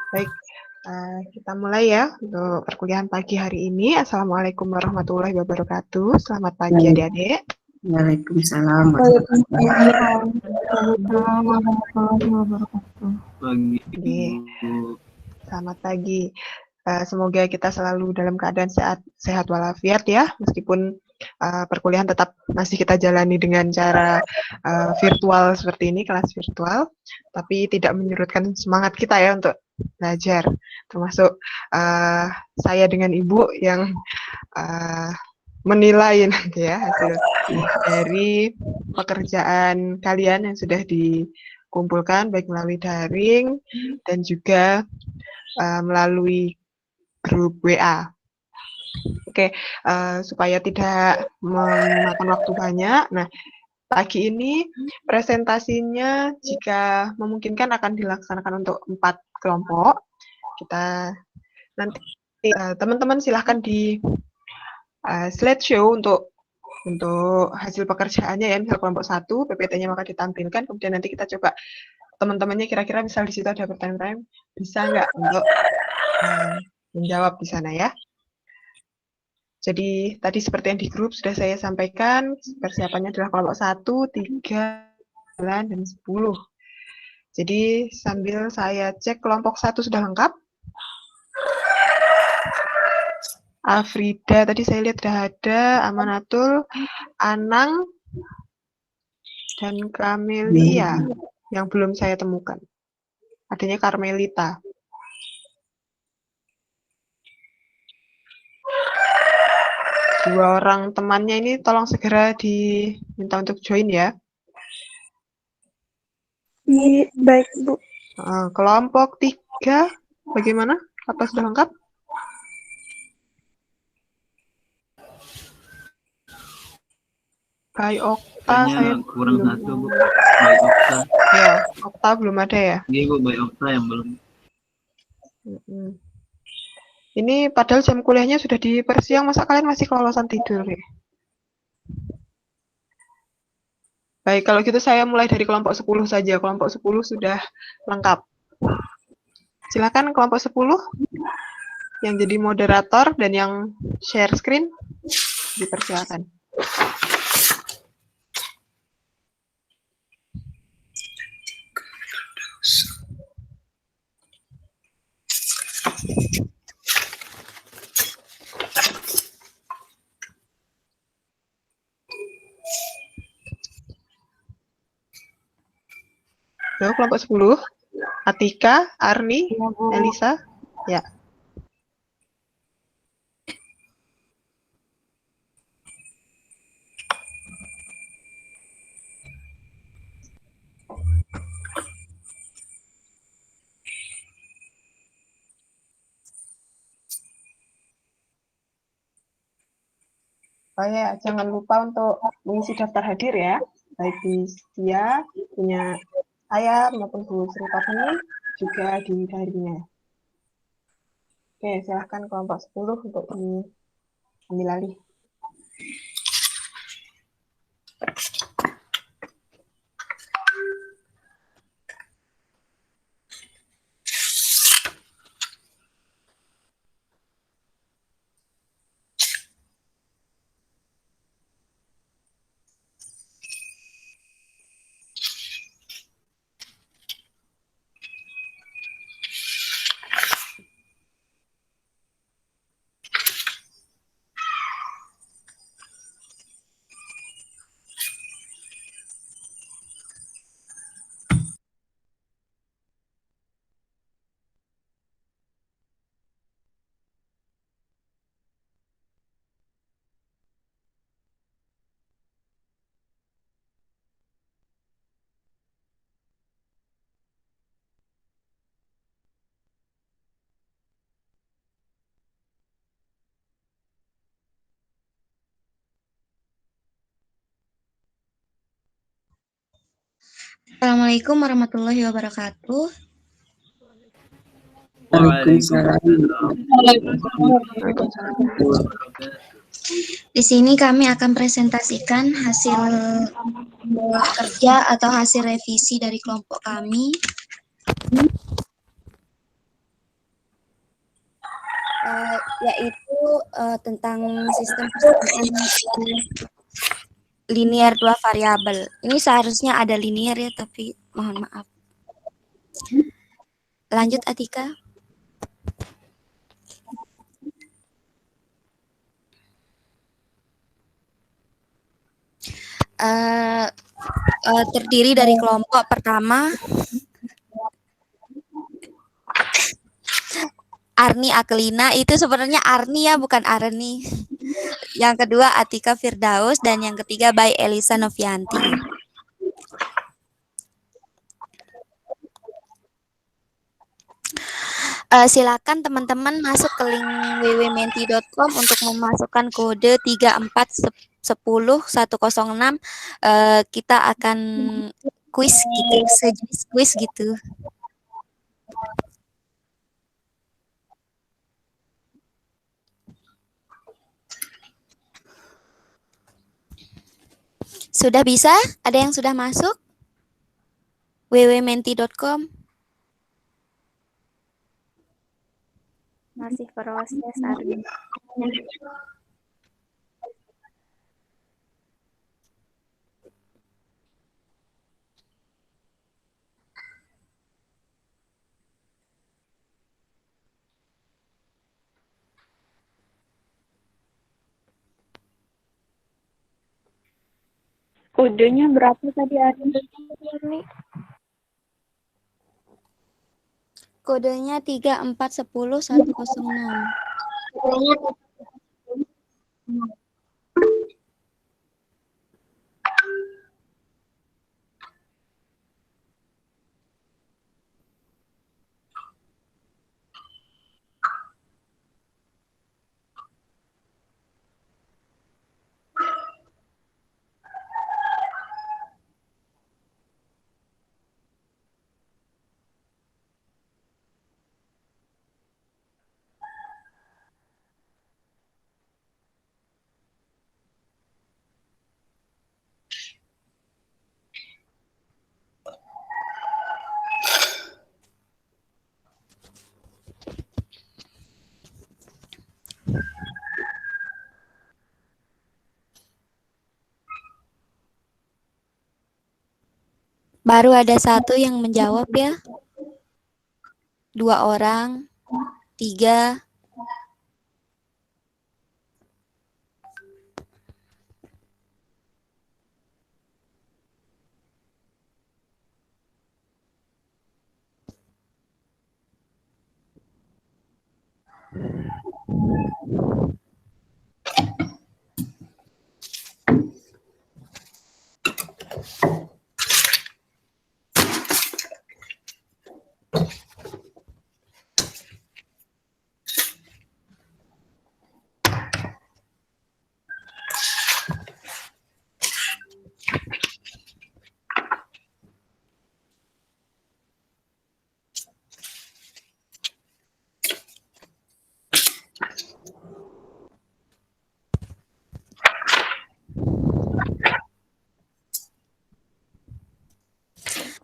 Baik, kita mulai ya untuk perkuliahan pagi hari ini. Assalamualaikum warahmatullahi wabarakatuh. Selamat pagi adik-adik. Waalaikumsalam. Selamat pagi. Semoga kita selalu dalam keadaan sehat walafiat ya, meskipun perkuliahan tetap masih kita jalani dengan cara virtual seperti ini, kelas virtual, tapi tidak menyurutkan semangat kita ya untuk belajar, termasuk saya dengan Ibu yang menilai nanti ya hasil dari pekerjaan kalian yang sudah dikumpulkan baik melalui daring dan juga melalui grup WA. Oke, supaya tidak memakan waktu banyak. Nah, pagi ini presentasinya jika memungkinkan akan dilaksanakan untuk 4 kelompok. Kita nanti teman-teman silahkan di slideshow untuk hasil pekerjaannya ya, misal kelompok 1, PPT-nya maka ditampilkan, kemudian nanti kita coba teman-temannya kira-kira misal di situ ada pertanyaan, bisa nggak untuk menjawab di sana ya. Jadi tadi seperti yang di grup sudah saya sampaikan, persiapannya adalah kelompok 1, 3, 9, dan 10. Jadi sambil saya cek kelompok 1 sudah lengkap. Afrida tadi saya lihat sudah ada, Amanatul, Anang, dan Kamelia yang belum saya temukan. Adanya Karmelita. Dua orang temannya ini tolong segera diminta untuk join ya. Baik, Bu. Kelompok 3, bagaimana? Apa sudah lengkap? Kai Okta saya kurang belum. satu, Bu. Baik Okta. Ya, Okta belum ada ya? Iya, Bu, baik Okta yang belum. Ini padahal jam kuliahnya sudah di persiang, masa kalian masih kelolosan tidur ya? Baik, kalau gitu saya mulai dari kelompok 10 saja. Kelompok 10 sudah lengkap. Silakan kelompok 10 yang jadi moderator dan yang share screen dipersilakan. Halo, kelompok 10. Atika, Arni, Elisa. Ya. Oh ya, jangan lupa untuk mengisi daftar hadir ya. Baik di Sia, punya saya maupun Bu Sri Patni, juga di darinya. Oke, silahkan kelompok 10 untuk diambil alih. Assalamualaikum warahmatullahi wabarakatuh. Waalaikumsalam. Di sini kami akan presentasikan hasil kerja atau hasil revisi dari kelompok kami. yaitu tentang sistem persamaan linear dua variabel. Ini seharusnya ada linear ya, tapi mohon maaf. Lanjut Atika. Terdiri dari kelompok pertama Arni Aklina, itu sebenarnya Arni ya, bukan Arni. Yang kedua Atika Firdaus, dan yang ketiga by Elisa Novianti. Silakan teman-teman masuk ke link www.menti.com untuk memasukkan kode 3410106. Kita akan kuis gitu, sejenis kuis gitu. Sudah bisa? Ada yang sudah masuk? www.menti.com. Masih proses, Arni. Kodenya berapa tadi, Arni? Kodenya 3410106. Baru ada satu yang menjawab ya. 2 orang, 3.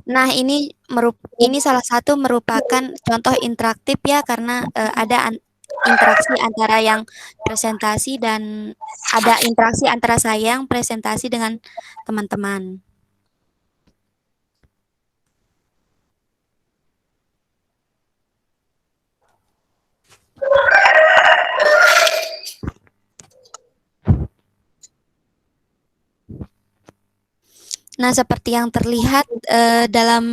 Nah, ini salah satu merupakan contoh interaktif ya, karena ada interaksi antara yang presentasi dan ada interaksi antara saya yang presentasi dengan teman-teman. Nah, seperti yang terlihat dalam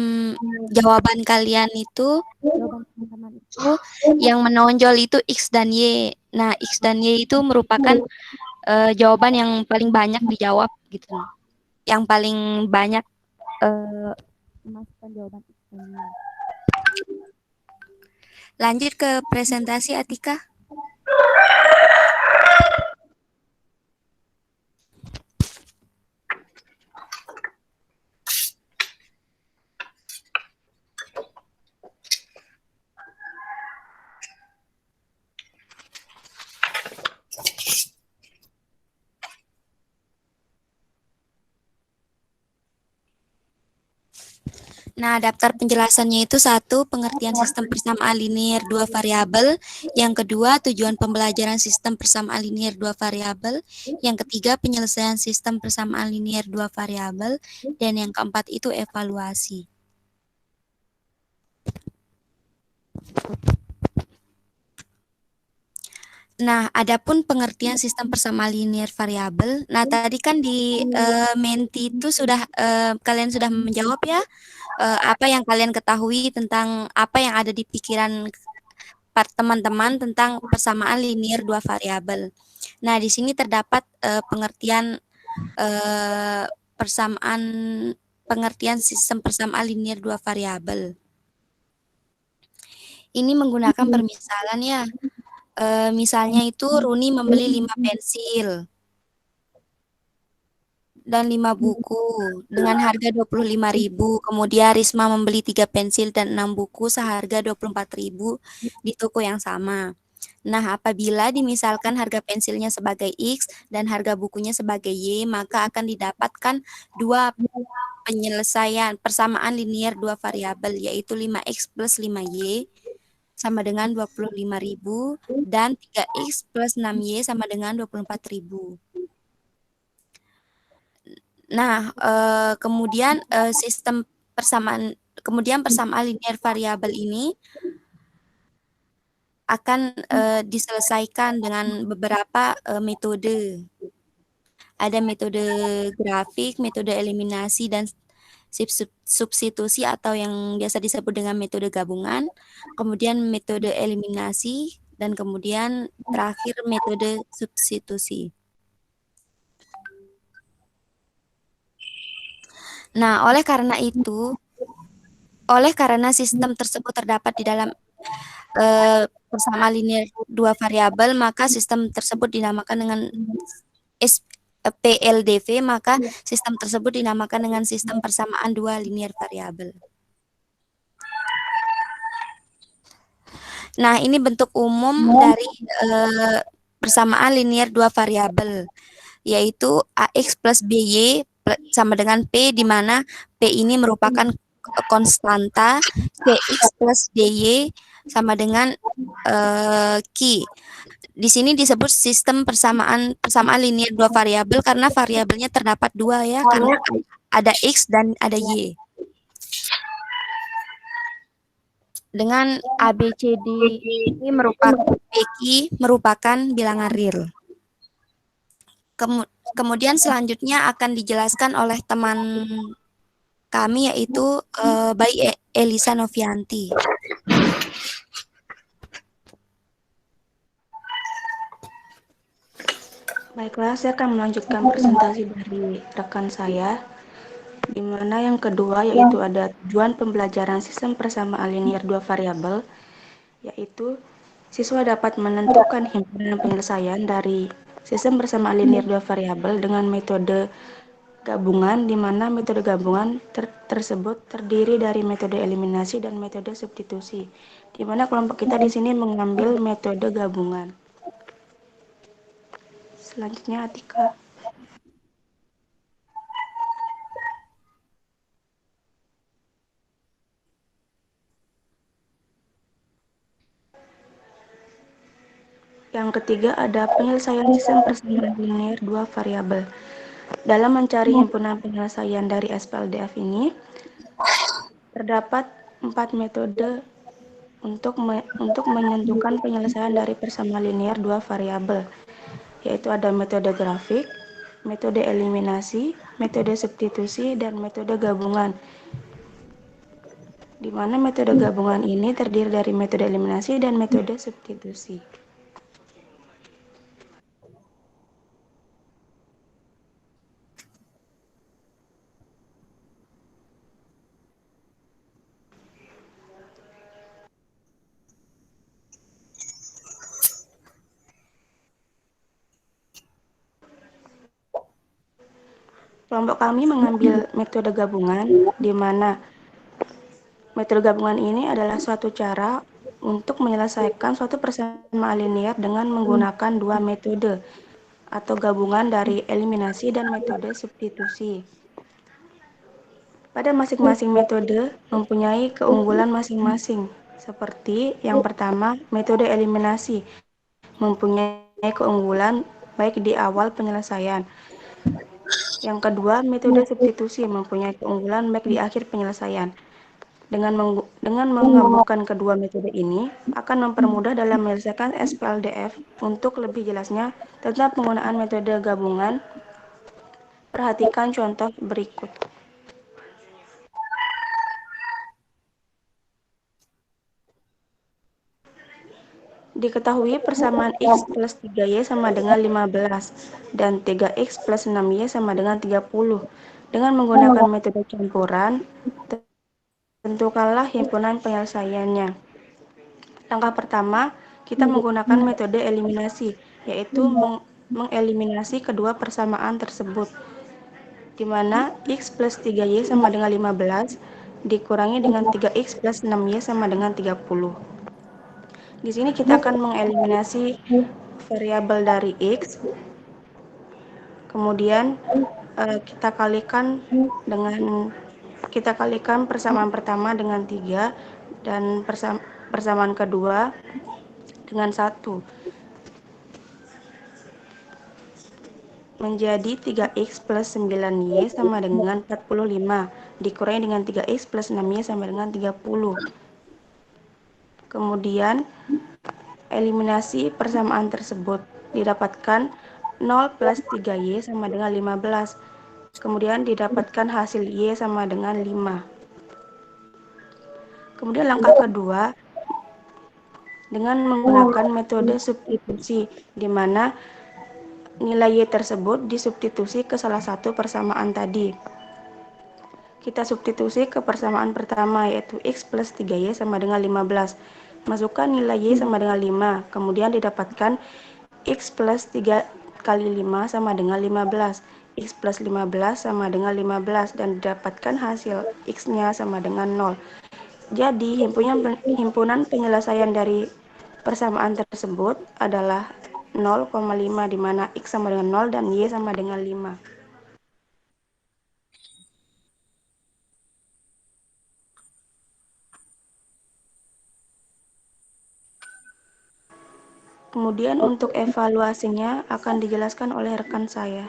jawaban kalian itu, jawaban teman-teman itu, yang menonjol itu X dan Y. Nah, X dan Y itu merupakan jawaban yang paling banyak dijawab gitu. Yang paling banyak memasukkan jawaban X dan Y. Lanjut ke presentasi Atika. Nah, daftar penjelasannya itu satu, pengertian sistem persamaan linier dua variabel. Yang kedua, tujuan pembelajaran sistem persamaan linier dua variabel. Yang ketiga, penyelesaian sistem persamaan linier dua variabel. Dan yang keempat itu evaluasi. Nah, adapun pengertian sistem persamaan linier variabel. Nah, tadi kan di Menti itu sudah kalian sudah menjawab ya apa yang kalian ketahui tentang apa yang ada di pikiran teman-teman tentang persamaan linier dua variabel. Nah, di sini terdapat pengertian pengertian sistem persamaan linier dua variabel. Ini menggunakan permisalan ya. Misalnya itu Runi membeli 5 pensil dan 5 buku dengan harga 25.000. Kemudian Risma membeli 3 pensil dan 6 buku seharga 24.000 di toko yang sama. Nah, apabila dimisalkan harga pensilnya sebagai X dan harga bukunya sebagai Y, maka akan didapatkan dua penyelesaian persamaan linier dua variabel, yaitu 5X plus 5Y sama dengan 25.000 dan 3X plus 6Y sama dengan 24.000. Nah, kemudian persamaan linier variabel ini akan diselesaikan dengan beberapa metode. Ada metode grafik, metode eliminasi, dan substitusi atau yang biasa disebut dengan metode gabungan, kemudian metode eliminasi, dan kemudian terakhir metode substitusi. Nah, oleh karena sistem tersebut terdapat di dalam persamaan linier dua variabel, maka sistem tersebut dinamakan dengan PLDV, maka sistem tersebut dinamakan dengan sistem persamaan dua linier variabel. Nah, ini bentuk umum dari persamaan linier dua variabel, yaitu AX plus BY sama dengan P, di mana P ini merupakan konstanta, CX plus DY sama dengan Q. Di sini disebut sistem persamaan linier dua variabel karena variabelnya terdapat dua ya, karena ada X dan ada Y. Dengan ABCD ini merupakan bilangan real. Kemudian selanjutnya akan dijelaskan oleh teman kami, yaitu Bayi Elisa Novianti. Baiklah, saya akan melanjutkan presentasi dari rekan saya, di mana yang kedua yaitu ada tujuan pembelajaran sistem persamaan linier dua variabel, yaitu siswa dapat menentukan himpunan penyelesaian dari sistem persamaan linier dua variabel dengan metode gabungan, di mana metode gabungan tersebut terdiri dari metode eliminasi dan metode substitusi, di mana kelompok kita di sini mengambil metode gabungan. Selanjutnya Atika. Yang ketiga ada penyelesaian sistem persamaan linier dua variabel. Dalam mencari himpunan penyelesaian dari SPLDF ini, terdapat 4 metode untuk menentukan penyelesaian dari persamaan linier dua variabel, yaitu ada metode grafik, metode eliminasi, metode substitusi, dan metode gabungan. Di mana metode gabungan ini terdiri dari metode eliminasi dan metode substitusi. Kelompok kami mengambil metode gabungan, di mana metode gabungan ini adalah suatu cara untuk menyelesaikan suatu persamaan linier dengan menggunakan dua metode atau gabungan dari eliminasi dan metode substitusi. Pada masing-masing metode mempunyai keunggulan masing-masing. Seperti yang pertama, metode eliminasi mempunyai keunggulan baik di awal penyelesaian. Yang kedua, metode substitusi mempunyai keunggulan baik di akhir penyelesaian. Dengan menggabungkan kedua metode ini akan mempermudah dalam menyelesaikan SPLDF. Untuk lebih jelasnya tentang penggunaan metode gabungan, perhatikan contoh berikut. Diketahui persamaan X plus 3Y sama dengan 15 dan 3X plus 6Y sama dengan 30. Dengan menggunakan metode campuran, tentukanlah himpunan penyelesaiannya. Langkah pertama, kita menggunakan metode eliminasi, yaitu mengeliminasi kedua persamaan tersebut, di mana X plus 3Y sama dengan 15 dikurangi dengan 3X plus 6Y sama dengan 30. Di sini kita akan mengeliminasi variabel dari X, kemudian kita kalikan persamaan pertama dengan 3 dan persamaan kedua dengan 1. Menjadi 3X plus 9Y sama dengan 45 dikurangi dengan 3X plus 6Y sama dengan 30. Kemudian eliminasi persamaan tersebut, didapatkan 0 plus 3Y sama dengan 15. Kemudian didapatkan hasil Y sama dengan 5. Kemudian langkah kedua, dengan menggunakan metode substitusi, di mana nilai Y tersebut disubstitusi ke salah satu persamaan tadi. Kita substitusi ke persamaan pertama, yaitu X plus 3Y sama dengan 15. Masukkan nilai Y sama dengan 5, kemudian didapatkan X plus 3 kali 5 sama dengan 15. X plus 15 sama dengan 15 dan didapatkan hasil X-nya sama dengan 0. Jadi, himpunan penyelesaian dari persamaan tersebut adalah 0,5, di mana X sama dengan 0 dan Y sama dengan 5. Kemudian untuk evaluasinya akan dijelaskan oleh rekan saya.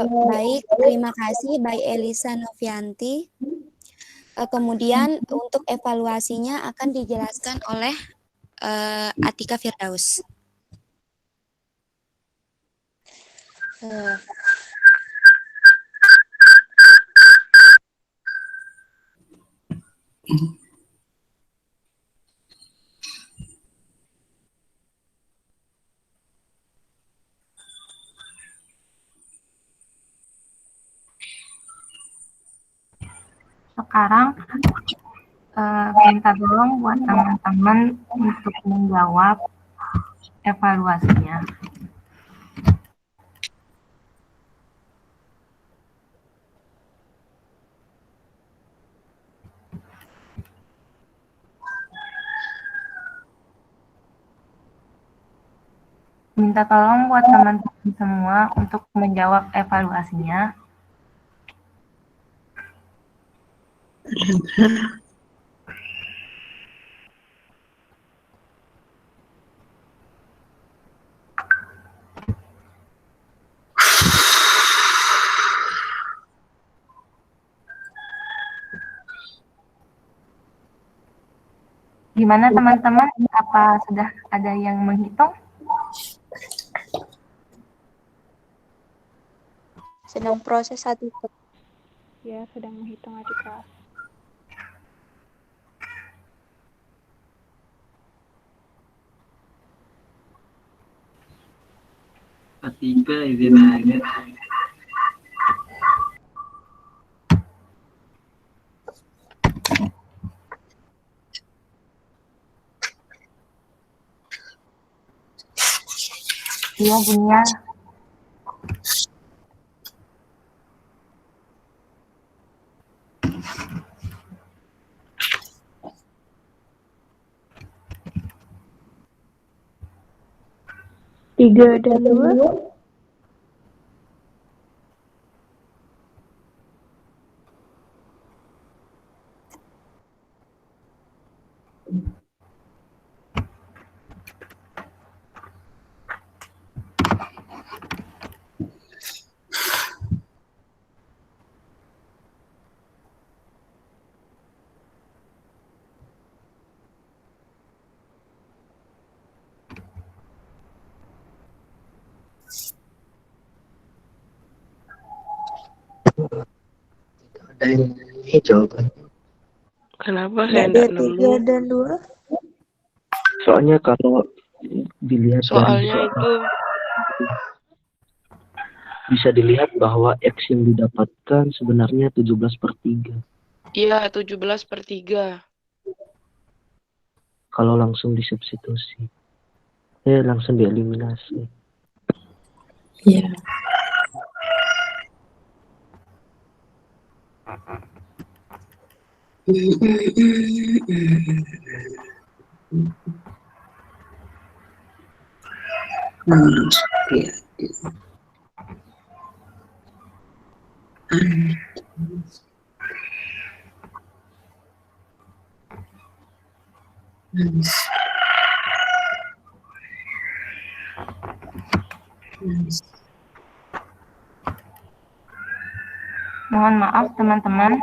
Baik, terima kasih Baik Elisa Novianti. Kemudian untuk evaluasinya akan dijelaskan oleh Atika Firdaus. Sekarang minta tolong buat teman-teman untuk menjawab evaluasinya. Minta tolong buat teman-teman semua untuk menjawab evaluasinya. Gimana teman-teman? Apa sudah ada yang menghitung? Sedang proses satu. Ya, sedang menghitung Atika. Atika izin aja. Iya, Bunia. 3 dan 2. Ada ini jawaban. Kenapa Nggak saya ada enggak nemu? 3 dan 2. Soalnya kalau dilihat Soalnya dari itu bisa dilihat bahwa X yang didapatkan sebenarnya 17/3. iya 17/3. Kalau langsung disubstitusi, langsung dieliminasi. Iya. Mohon maaf teman-teman.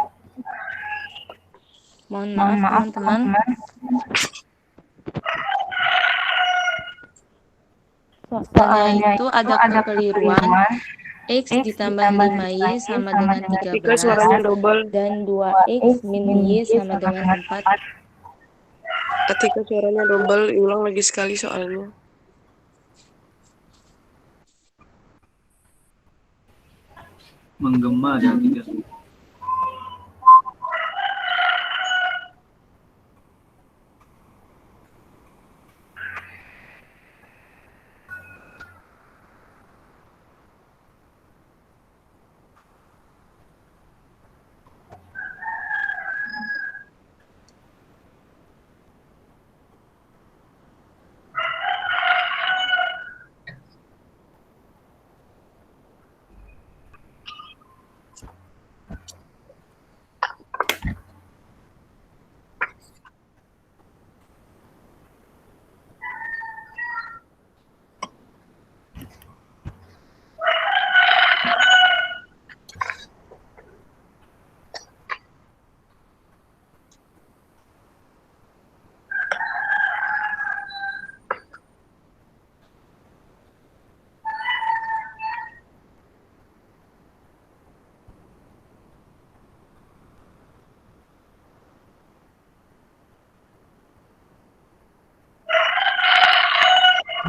Mohon maaf teman-teman. Soalnya itu ada kekeliruan. X ditambah 5Y sama dengan 13 suaranya double. dan 2X min Y sama dengan 4. Ketika suaranya double, ulang lagi sekali soalnya. Menggema ada 3.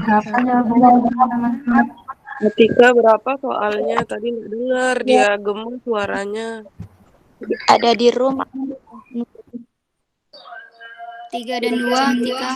Berapa jawabannya teman-teman? Ketika berapa soalnya? Tadi nggak dengar, dia gemuk suaranya. Ada di room 3 dan 2, Tika.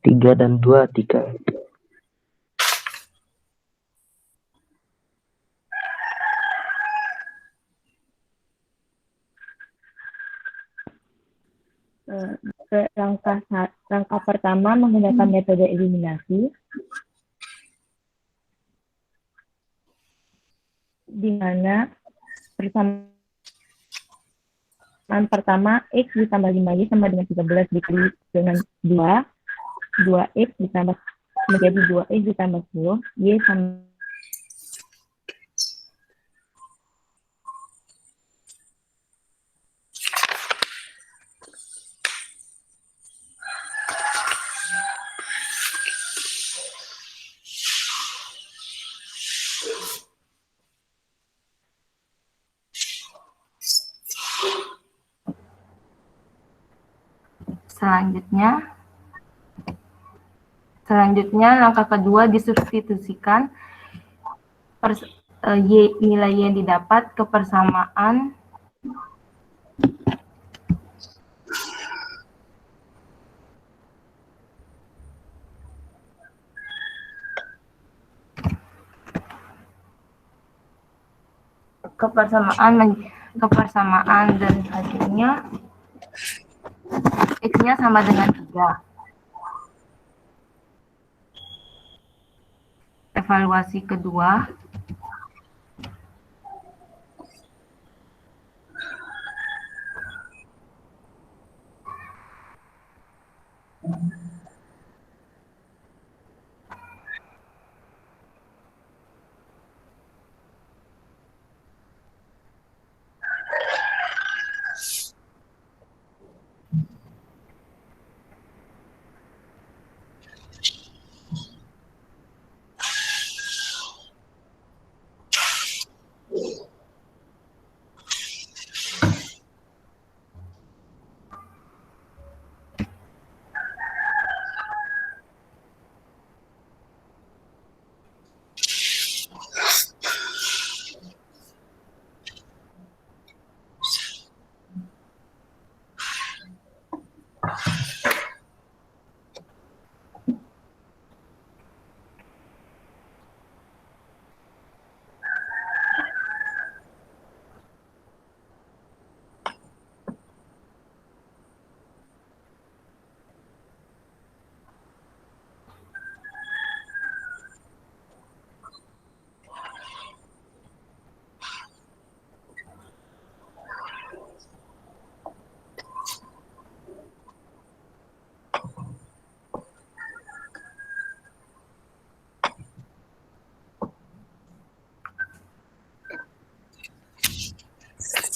Tiga dan 2, Tika. Langkah pertama menggunakan metode eliminasi, di mana persamaan pertama X ditambah 5Y sama dengan 13 dikali dengan 2X ditambah menjadi 2X ditambah 10, Y sama Selanjutnya langkah kedua disubstitusikan nilai Y yang didapat ke persamaan dan hasilnya X-nya sama dengan 3. Evaluasi kedua.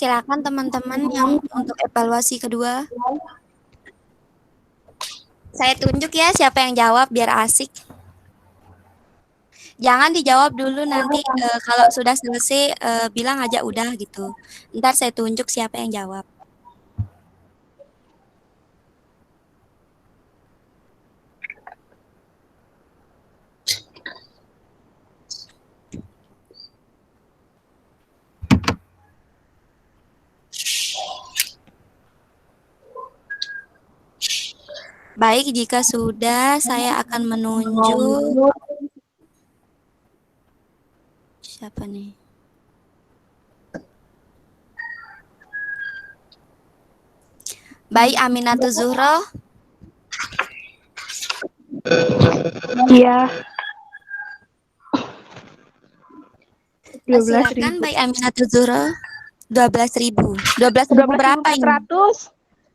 Silakan teman-teman yang untuk evaluasi kedua. Saya tunjuk ya siapa yang jawab biar asik. Jangan dijawab dulu, nanti kalau sudah selesai bilang aja udah gitu. Ntar saya tunjuk siapa yang jawab. Baik, jika sudah, saya akan menunjuk siapa nih? Baik, Aminatul Zuhro. Iya. Silakan, baik Aminatul Zuhro. 12.000. 12.000 berapa ini?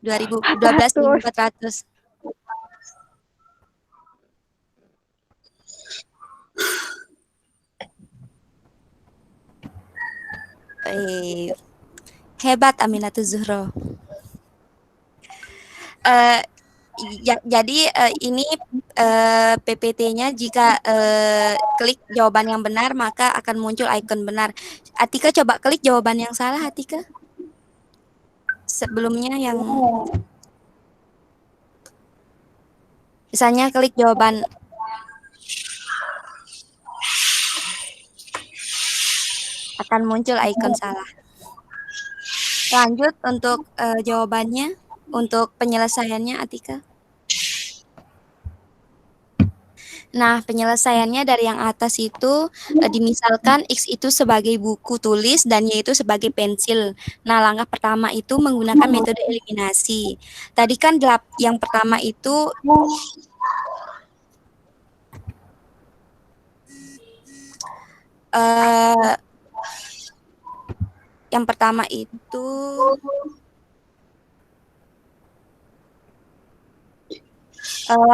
12.400. Hebat Aminatul Zuhro. Jadi ini PPT-nya jika klik jawaban yang benar maka akan muncul ikon benar. Atika coba klik jawaban yang salah, Atika. Sebelumnya yang misalnya klik jawaban akan muncul ikon salah. Lanjut untuk jawabannya, untuk penyelesaiannya Atika. Nah, penyelesaiannya dari yang atas itu dimisalkan X itu sebagai buku tulis dan Y itu sebagai pensil. Nah, langkah pertama itu menggunakan metode eliminasi. Tadi kan yang pertama itu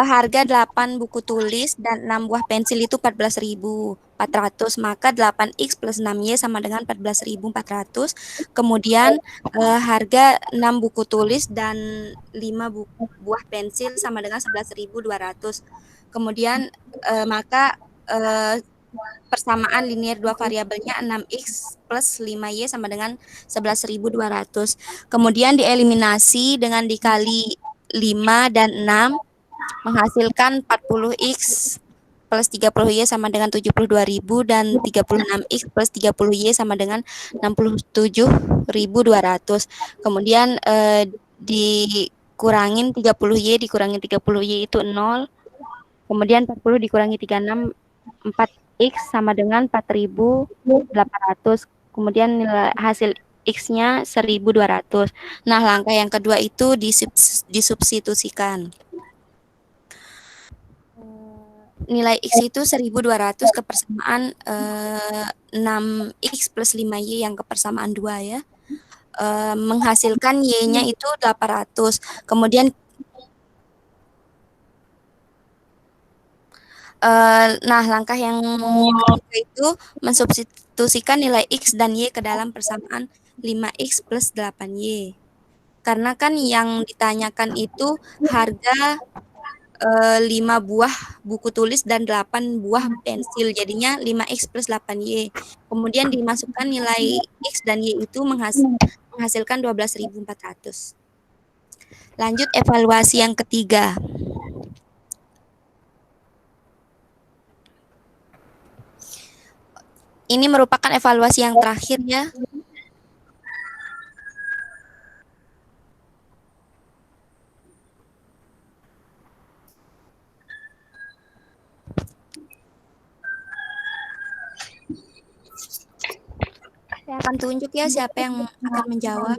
harga 8 buku tulis dan 6 buah pensil itu 14.400, maka 8X plus 6Y sama dengan 14.400. Kemudian harga 6 buku tulis dan 5 buah pensil sama dengan 11.200. Kemudian maka persamaan linear dua variabelnya 6x plus 5y sama dengan 11.200. Kemudian dieliminasi dengan dikali 5 dan 6 menghasilkan 40x plus 30y sama dengan 72.000 dan 36x plus 30y sama dengan 67.200. Kemudian dikurangin 30y dikurangin 30y itu 0. Kemudian 40 dikurangi 36 4x sama dengan 4.800. Kemudian nilai hasil x-nya 1.200. Nah, langkah yang kedua itu disubstitusikan. Nilai x itu 1.200 ke persamaan 6x plus 5y yang ke persamaan 2 ya. Menghasilkan y-nya itu 800. Kemudian nah, langkah yang ketiga itu mensubstitusikan nilai x dan y ke dalam persamaan 5x plus 8y. Karena kan yang ditanyakan itu harga 5 buah buku tulis dan 8 buah pensil. Jadinya 5x plus 8y. Kemudian dimasukkan nilai x dan y itu menghasilkan 12.400. Lanjut evaluasi yang ketiga. Ini merupakan evaluasi yang terakhir ya. Saya akan tunjuk ya siapa yang akan menjawab.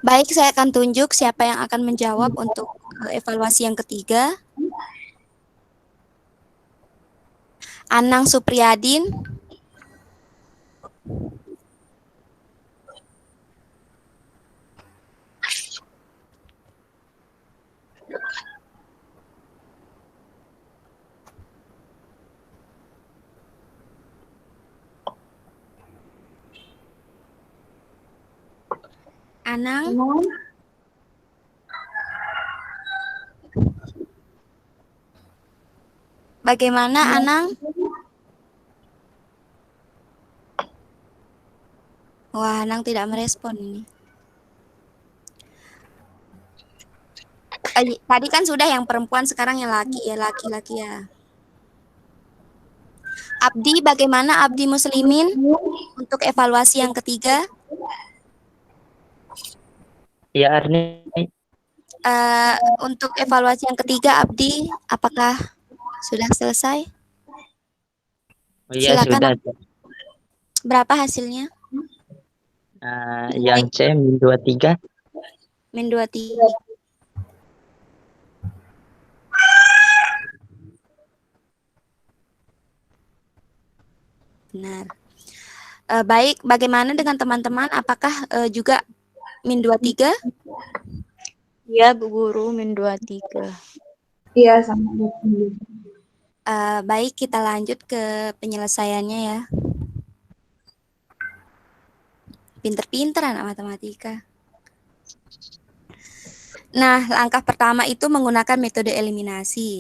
Baik, saya akan tunjuk siapa yang akan menjawab untuk evaluasi yang ketiga. Anang Supriyadin. Anang. Bagaimana Anang? Wah, Anang tidak merespon ini. Tadi kan sudah yang perempuan, sekarang yang laki ya. Abdi, bagaimana Abdi Muslimin untuk evaluasi yang ketiga? Ya, Arni. Untuk evaluasi yang ketiga, Abdi, apakah sudah selesai? Oh iya, silakan. sudah. Berapa hasilnya? Yang C min 23. Min 23. Benar. Baik, bagaimana dengan teman-teman? Apakah juga min 23? Iya, Bu Guru, min 23. Iya, sama. Baik, kita lanjut ke penyelesaiannya ya. Pinter-pinter anak matematika. Nah, langkah pertama itu menggunakan metode eliminasi.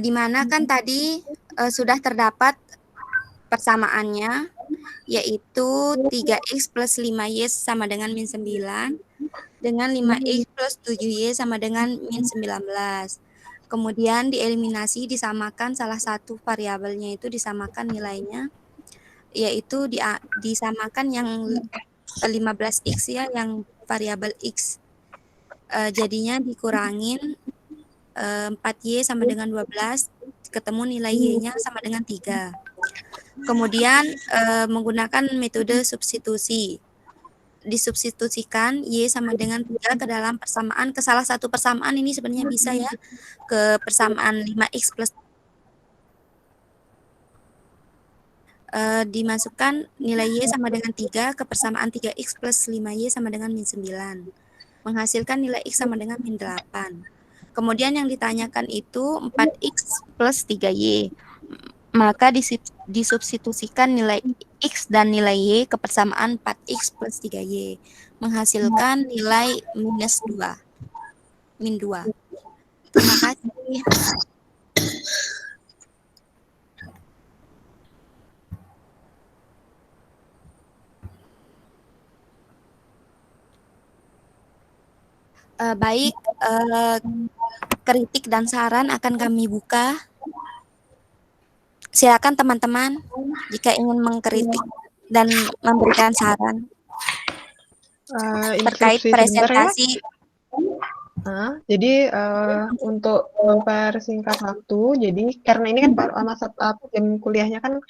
Di mana kan tadi sudah terdapat persamaannya, yaitu 3x plus 5y sama dengan min 9, dengan 5x plus 7y sama dengan min 19. Kemudian dieliminasi, disamakan salah satu variabelnya itu disamakan nilainya, yaitu disamakan yang 15x ya, yang variabel x. Jadinya dikurangin 4y sama dengan 12, ketemu nilai y-nya sama dengan 3. Kemudian menggunakan metode substitusi. Disubstitusikan y sama dengan 3 ke dalam persamaan, ke salah satu persamaan ini sebenarnya bisa ya, ke persamaan 5x plus dimasukkan nilai Y sama dengan 3 ke persamaan 3X plus 5Y sama dengan min 9. Menghasilkan nilai X sama dengan min 8. Kemudian yang ditanyakan itu 4X plus 3Y. Maka disubstitusikan nilai X dan nilai Y ke persamaan 4X plus 3Y. Menghasilkan nilai minus 2. Min 2. Terima kasih. Baik, kritik dan saran akan kami buka. Silakan teman-teman jika ingin mengkritik dan memberikan saran terkait Instruksi sebentar ya. presentasi. Jadi untuk mempersingkat waktu, jadi karena ini kan masa jam kuliahnya kan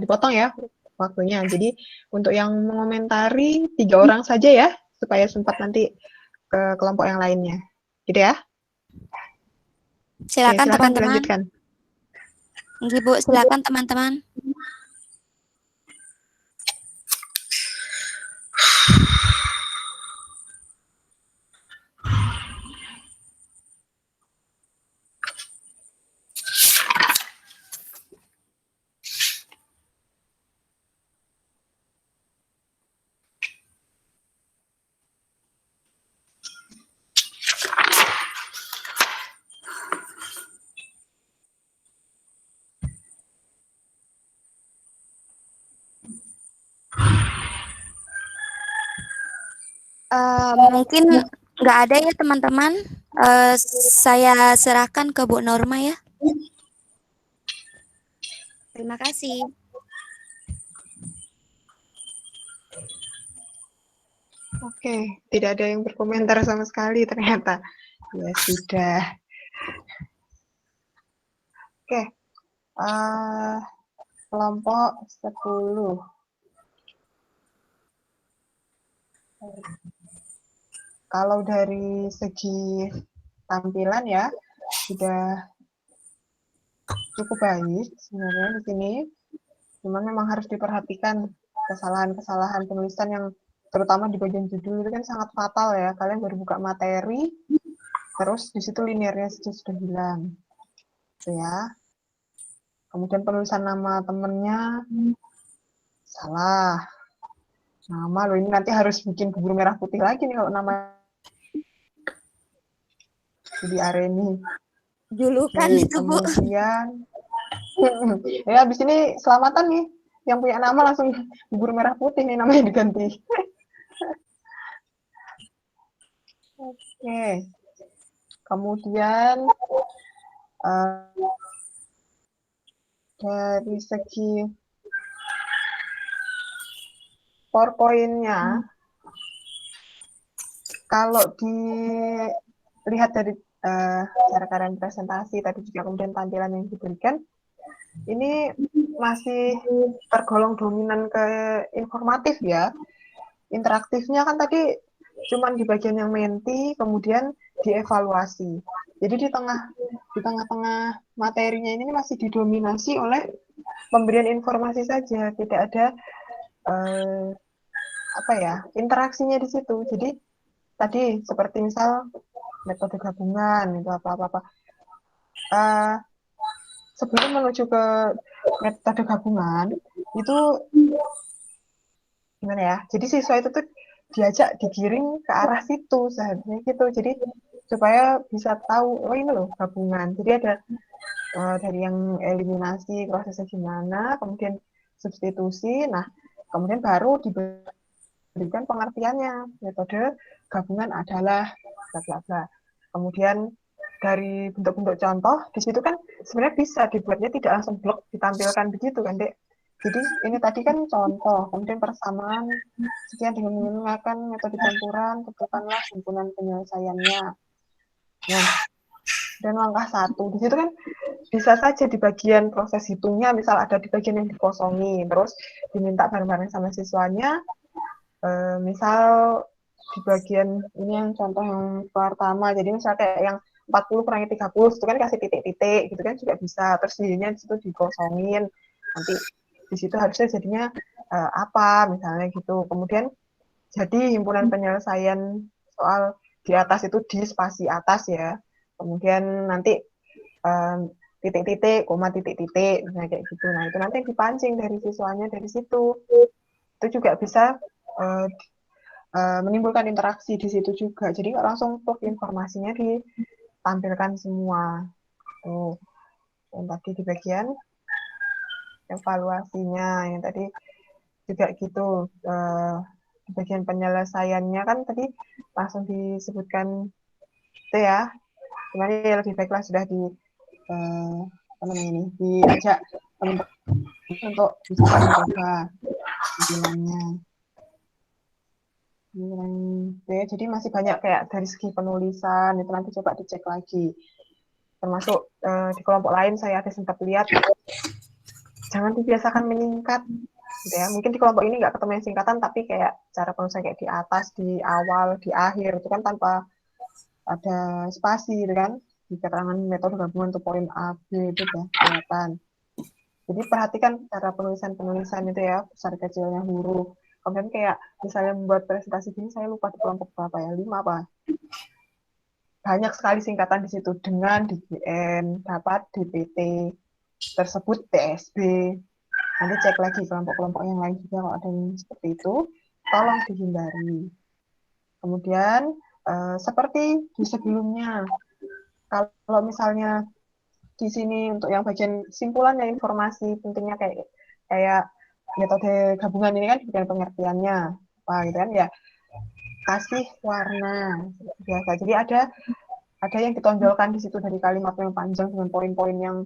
dipotong ya waktunya. Jadi untuk yang mengomentari 3 orang saja ya, supaya sempat nanti ke kelompok yang lainnya, gitu ya. Silakan teman-teman. Dilanjutkan. Ibu, silakan teman-teman. Mungkin nggak ada ya teman-teman. Saya serahkan ke Bu Norma ya. Terima kasih. Oke, tidak ada yang berkomentar sama sekali ternyata. Ya sudah. Oke, kelompok 10. Kalau dari segi tampilan ya sudah cukup baik sebenarnya di sini. Cuman memang harus diperhatikan kesalahan-kesalahan penulisan yang terutama di bagian judul itu kan sangat fatal ya. Kalian baru buka materi, terus di situ linearnya sudah hilang, gitu ya. Kemudian penulisan nama temennya salah. Nama lo ini nanti harus bikin bubur merah putih lagi nih kalau nama jadi Areni. Julukan itu Bu. Kemudian ya habis ini selamatan nih. Yang punya nama langsung bubur merah putih nih namanya diganti. Oke. Kemudian dari segi PowerPoint-nya, kalau dilihat dari cara kalian presentasi tadi juga kemudian tampilan yang diberikan, ini masih tergolong dominan ke informatif ya. Interaktifnya kan tadi cuman di bagian yang menti, kemudian dievaluasi. Jadi di tengah-tengah materinya ini masih didominasi oleh pemberian informasi saja, tidak ada interaksinya di situ. Jadi tadi seperti misal metode gabungan itu apa-apa. Sebelum menuju ke metode gabungan itu gimana ya? Jadi siswa itu tuh diajak digiring ke arah situ seharusnya gitu. Jadi supaya bisa tahu oh ini loh gabungan. Jadi ada dari yang eliminasi prosesnya gimana, kemudian substitusi. Nah, kemudian baru diberikan pengertiannya. Metode gabungan adalah bla bla bla. Kemudian dari bentuk-bentuk contoh di situ kan sebenarnya bisa dibuatnya tidak langsung blok ditampilkan begitu kan, Dek. Jadi ini tadi kan contoh, kemudian persamaan sekian dengan menggunakan metode campuran, tentukanlah himpunan penyelesaiannya. Nah, dan langkah 1 di situ kan bisa saja di bagian proses hitungnya, misal ada di bagian yang dikosongi, terus diminta bareng-bareng sama siswanya, misal di bagian ini yang contoh yang pertama, jadi misalnya kayak yang 40 kurangi 30 itu kan kasih titik-titik gitu kan juga bisa, terus jadinya di situ dikosongin, nanti di situ harusnya jadinya apa misalnya gitu. Kemudian jadi himpunan penyelesaian soal di atas itu di spasi atas ya. Kemudian nanti titik-titik, koma titik-titik, misalnya kayak gitu. Nah itu nanti dipancing dari siswanya dari situ. Itu juga bisa menimbulkan interaksi di situ juga. Jadi nggak langsung informasinya ditampilkan semua. Tuh, yang tadi di bagian evaluasinya, yang tadi juga gitu. Di bagian penyelesaiannya kan tadi langsung disebutkan itu ya. Cuman ya lebih baiklah sudah apa namanya ini, diajak teman-teman untuk bisa mencoba tampilannya. Jadi masih banyak kayak dari segi penulisan itu nanti coba dicek lagi. Termasuk di kelompok lain saya ada sempat lihat jangan dibiasakan menyingkat gitu ya. Mungkin di kelompok ini nggak ketemu yang singkatan tapi kayak cara penulisan kayak di atas, di awal, di akhir itu kan tanpa ada spasi gitu kan. Di keterangan metode gabungan untuk poin A, B itu udah kelihatan. Jadi perhatikan cara penulisan itu ya, besar kecilnya huruf. Kemudian kayak misalnya membuat presentasi gini, saya lupa di kelompok berapa ya, 5 apa. Banyak sekali singkatan di situ, dengan DGN, dapat DPT, tersebut TSB. Nanti cek lagi kelompok-kelompok yang lain juga kalau ada yang seperti itu, tolong dihindari. Kemudian seperti di sebelumnya, kalau misalnya di sini untuk yang bagian simpulannya informasi pentingnya kayak metode gabungan ini kan bagian pengertiannya apa gitu kan ya, kasih warna biasa. Jadi ada yang ditonjolkan di situ dari kalimat yang panjang dengan poin-poin yang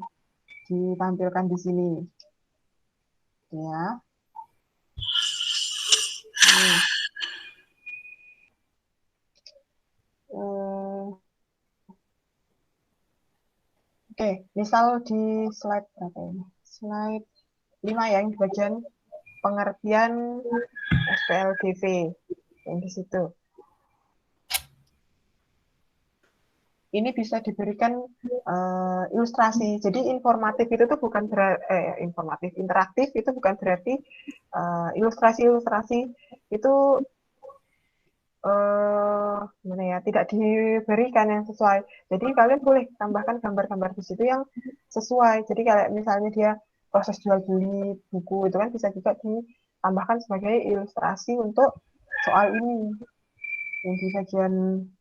ditampilkan di sini ya. Oke, misal di slide berapa ini? Slide 5 ya, yang di bagian pengertian SPLDV yang di situ. Ini bisa diberikan ilustrasi. Jadi informatif itu tuh bukan informatif, interaktif itu bukan berarti ilustrasi itu gimana ya, tidak diberikan yang sesuai. Jadi kalian boleh tambahkan gambar-gambar di situ yang sesuai. Jadi kayak misalnya dia proses jual beli buku itu kan bisa juga ditambahkan sebagai ilustrasi untuk soal ini yang di bagian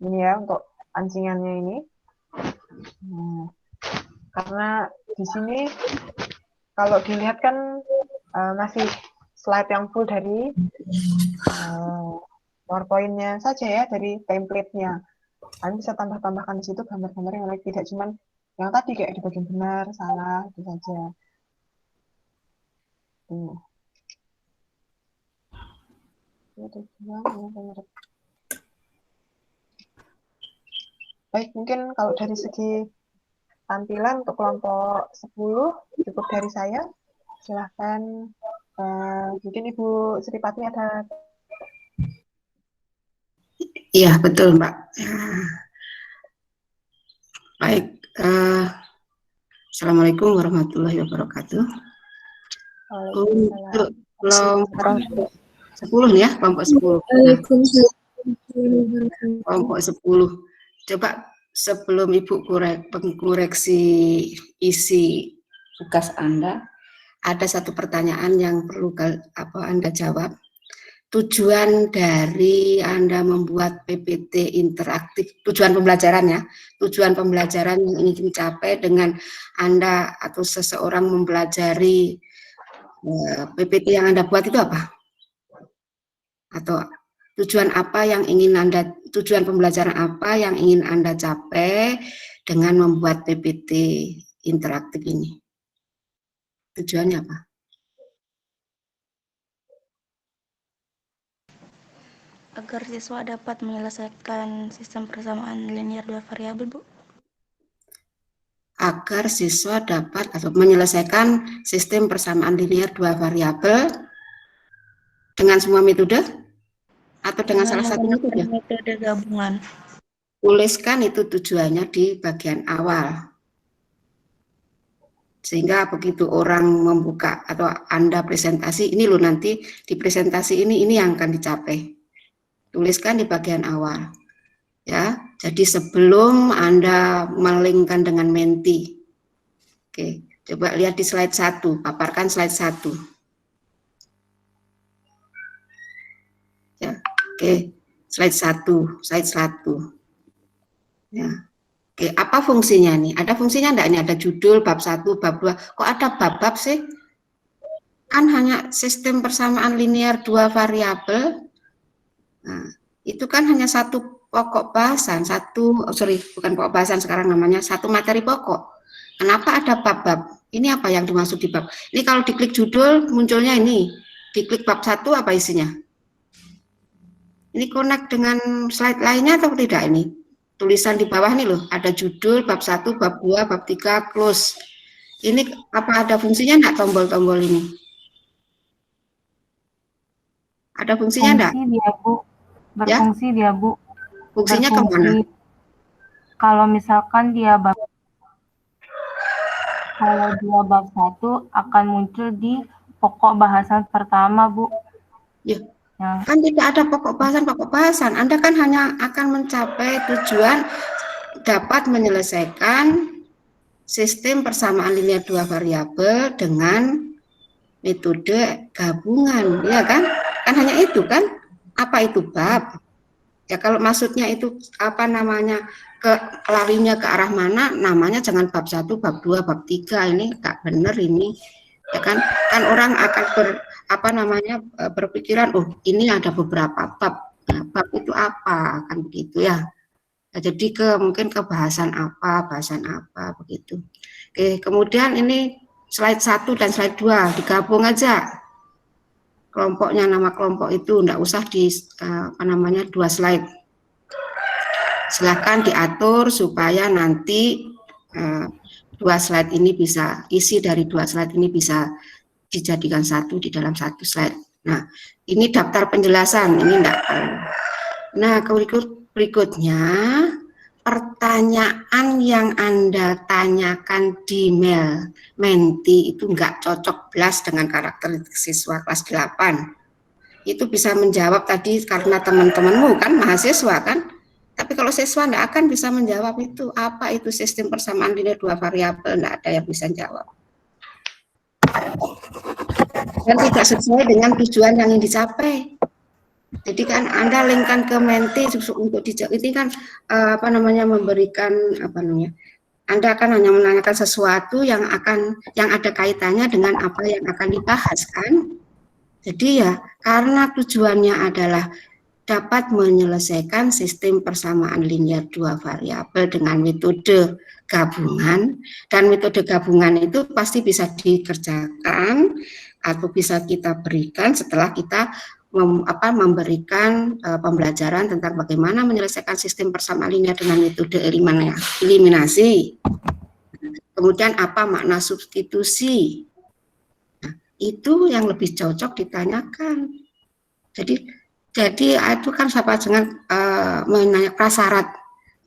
ini ya, untuk pancingannya ini. Nah, karena di sini kalau dilihat kan masih slide yang full dari PowerPoint-nya saja ya, dari template-nya. Kalian bisa tambahkan di situ gambar-gambar yang lain, tidak cuma yang tadi kayak di bagian benar, salah, itu saja. Baik, mungkin kalau dari segi tampilan untuk kelompok 10 cukup dari saya. Silahkan, mungkin Ibu Sripati ada. Iya, betul, Mbak. Baik, Assalamualaikum warahmatullahi wabarakatuh. Untuk kelompok 10 ya, kelompok 10. Kelompok 10. Coba sebelum Ibu koreksi isi tugas Anda, ada satu pertanyaan yang perlu Anda jawab. Tujuan dari Anda membuat PPT interaktif, tujuan pembelajaran ya, tujuan pembelajaran yang ingin dicapai dengan Anda atau seseorang mempelajari PPT yang Anda buat itu apa? Atau tujuan apa yang ingin tujuan pembelajaran apa yang ingin Anda capai dengan membuat PPT interaktif ini? Tujuannya apa? Agar siswa dapat menyelesaikan sistem persamaan linear dua variabel, Bu. Agar siswa dapat atau menyelesaikan sistem persamaan linear dua variabel dengan semua metode atau dengan salah satu metode? Metode gabungan. Tuliskan itu tujuannya di bagian awal. Sehingga begitu orang membuka atau Anda presentasi, ini loh nanti di presentasi ini yang akan dicapai. Tuliskan di bagian awal. Ya, jadi sebelum Anda melingkan dengan Menti. Oke, coba lihat di slide 1, paparkan slide 1. Ya, oke, slide 1. Ya. Oke, apa fungsinya nih? Ada fungsinya enggak? Ini ada judul, bab 1, bab 2. Kok ada bab-bab sih? Kan hanya sistem persamaan linear 2 variabel. Nah, itu kan hanya satu pokok bahasan, bukan pokok bahasan sekarang namanya, satu materi pokok. Kenapa ada bab-bab? Ini apa yang dimaksud di bab? Ini kalau diklik judul, munculnya ini. Diklik bab 1, apa isinya? Ini connect dengan slide lainnya atau tidak ini? Tulisan di bawah nih loh, ada judul, bab 1, bab 2, bab 3, close. Ini apa ada fungsinya enggak tombol-tombol ini? Ada fungsinya enggak? Dia, Bu. Berfungsi dia, Bu. Fungsinya kemana? Kalau misalkan dia bab 1 akan muncul di pokok bahasan pertama, Bu. Ya. Kan tidak ada pokok bahasan. Anda kan hanya akan mencapai tujuan dapat menyelesaikan sistem persamaan linear 2 variabel dengan metode gabungan, ya kan? Kan hanya itu kan? Apa itu bab? Ya kalau maksudnya itu apa namanya larinya ke arah mana? Namanya jangan bab 1, bab 2, bab 3, ini enggak benar ini. Ya kan orang akan berpikiran, oh ini ada beberapa bab. Nah, bab itu apa? Kan begitu ya. Nah, jadi mungkin ke bahasan apa begitu. Oke, kemudian ini slide 1 dan slide 2 digabung aja. Kelompoknya, nama kelompok itu enggak usah di 2 slide. Silakan diatur supaya nanti 2 slide ini bisa, isi dari 2 slide ini bisa dijadikan satu di dalam 1 slide. Nah, ini daftar penjelasan, ini enggak. Nah, berikutnya pertanyaan yang Anda tanyakan di Menti itu enggak cocok belas dengan karakteristik siswa kelas 8. Itu bisa menjawab tadi karena teman-temanmu kan mahasiswa kan. Tapi kalau siswa enggak akan bisa menjawab itu. Apa itu sistem persamaan linear 2 variabel? Enggak ada yang bisa jawab. Dan tidak sesuai dengan tujuan yang ingin dicapai. Jadi kan Anda linkkan ke Menti untuk dijawab. Ini kan memberikan Anda akan hanya menanyakan sesuatu yang ada kaitannya dengan apa yang akan dibahas kan. Jadi ya karena tujuannya adalah dapat menyelesaikan sistem persamaan linear 2 variabel dengan metode gabungan, dan metode gabungan itu pasti bisa dikerjakan atau bisa kita berikan setelah kita memberikan pembelajaran tentang bagaimana menyelesaikan sistem persamaan linear dengan metode eliminasi. Kemudian apa makna substitusi? Nah, itu yang lebih cocok ditanyakan. Jadi itu kan sama dengan menanyakan prasyarat.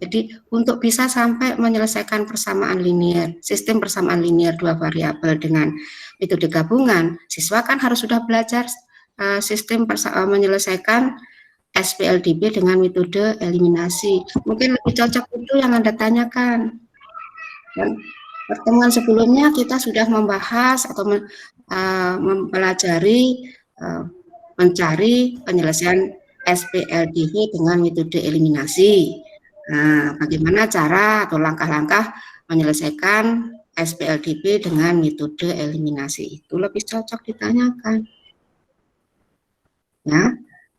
Jadi untuk bisa sampai menyelesaikan persamaan linear, sistem persamaan linear 2 variabel dengan metode gabungan, siswa kan harus sudah belajar sistem menyelesaikan SPLDB dengan metode eliminasi. Mungkin lebih cocok itu yang Anda tanyakan. Dan pertemuan sebelumnya kita sudah membahas atau mempelajari mencari penyelesaian SPLDB dengan metode eliminasi. Nah, bagaimana cara atau langkah-langkah menyelesaikan SPLDB dengan metode eliminasi? Itu lebih cocok ditanyakan. Ya,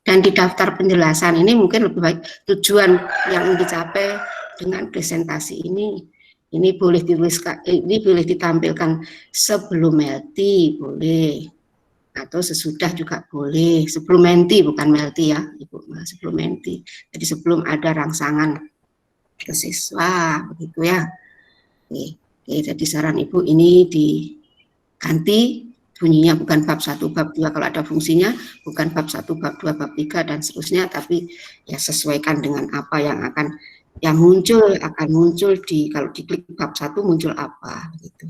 dan di daftar penjelasan ini mungkin lebih baik tujuan yang dicapai dengan presentasi ini boleh ditampilkan sebelum Melti, boleh. Atau sesudah juga boleh, sebelum Menti, bukan Melti ya Ibu, sebelum Menti. Jadi sebelum ada rangsangan ke siswa, begitu ya. Oke, jadi saran Ibu ini diganti bunyinya bukan bab 1, bab 2 kalau ada fungsinya, bukan bab 1, bab 2, bab 3 dan seterusnya, tapi ya sesuaikan dengan apa yang akan muncul di kalau diklik bab 1 muncul apa gitu.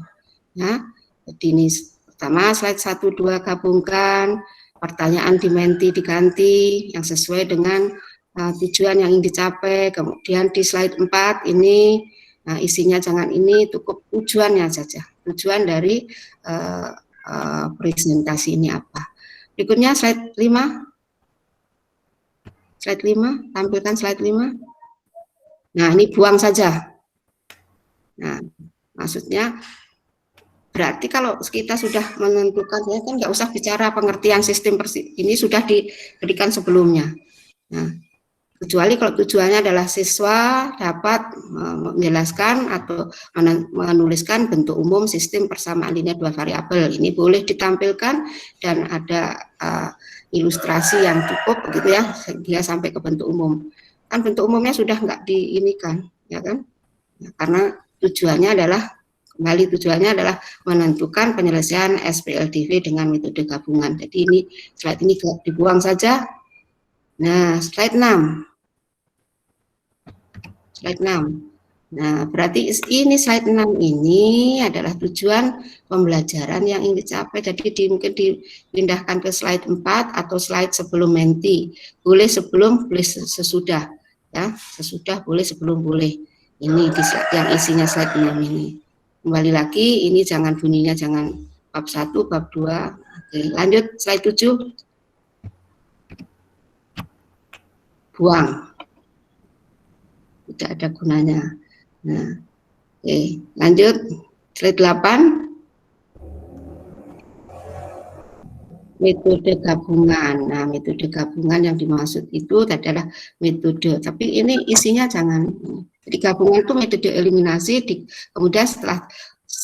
Ya, jadi ini pertama slide 1, 2 gabungkan, pertanyaan di menti diganti yang sesuai dengan tujuan yang ingin dicapai. Kemudian di slide 4 ini isinya jangan ini, cukup tujuannya saja. Tujuan dari presentasi ini apa. Berikutnya slide 5. Slide 5, tampilkan slide 5. Nah, ini buang saja. Nah, maksudnya berarti kalau kita sudah menentukan, ya kan nggak usah bicara pengertian sistem ini sudah diberikan sebelumnya. Nah, kecuali kalau tujuannya adalah siswa dapat menjelaskan atau menuliskan bentuk umum sistem persamaan linear dua variabel. Ini boleh ditampilkan dan ada ilustrasi yang cukup begitu ya, dia sampai ke bentuk umum. Kan bentuk umumnya sudah nggak diinikan, ya kan? Ya, karena tujuannya adalah menentukan penyelesaian SPLDV dengan metode gabungan. Jadi ini slide ini dibuang saja. Nah, slide 6. Slide 6. Nah, berarti ini slide 6 ini adalah tujuan pembelajaran yang ingin dicapai. Jadi mungkin dipindahkan ke slide 4 atau slide sebelum menti. Boleh sebelum, boleh sesudah. Ya, sesudah boleh, sebelum boleh. Ini di slide yang isinya slide 6 ini. Kembali lagi, ini jangan bunyinya jangan bab 1, bab 2. Oke, lanjut slide 7. Buang. Tidak ada gunanya. Nah, oke, lanjut slide 8. Metode gabungan. Nah, metode gabungan yang dimaksud itu adalah metode, tapi ini isinya jangan. Jadi gabungan itu metode eliminasi, kemudian setelah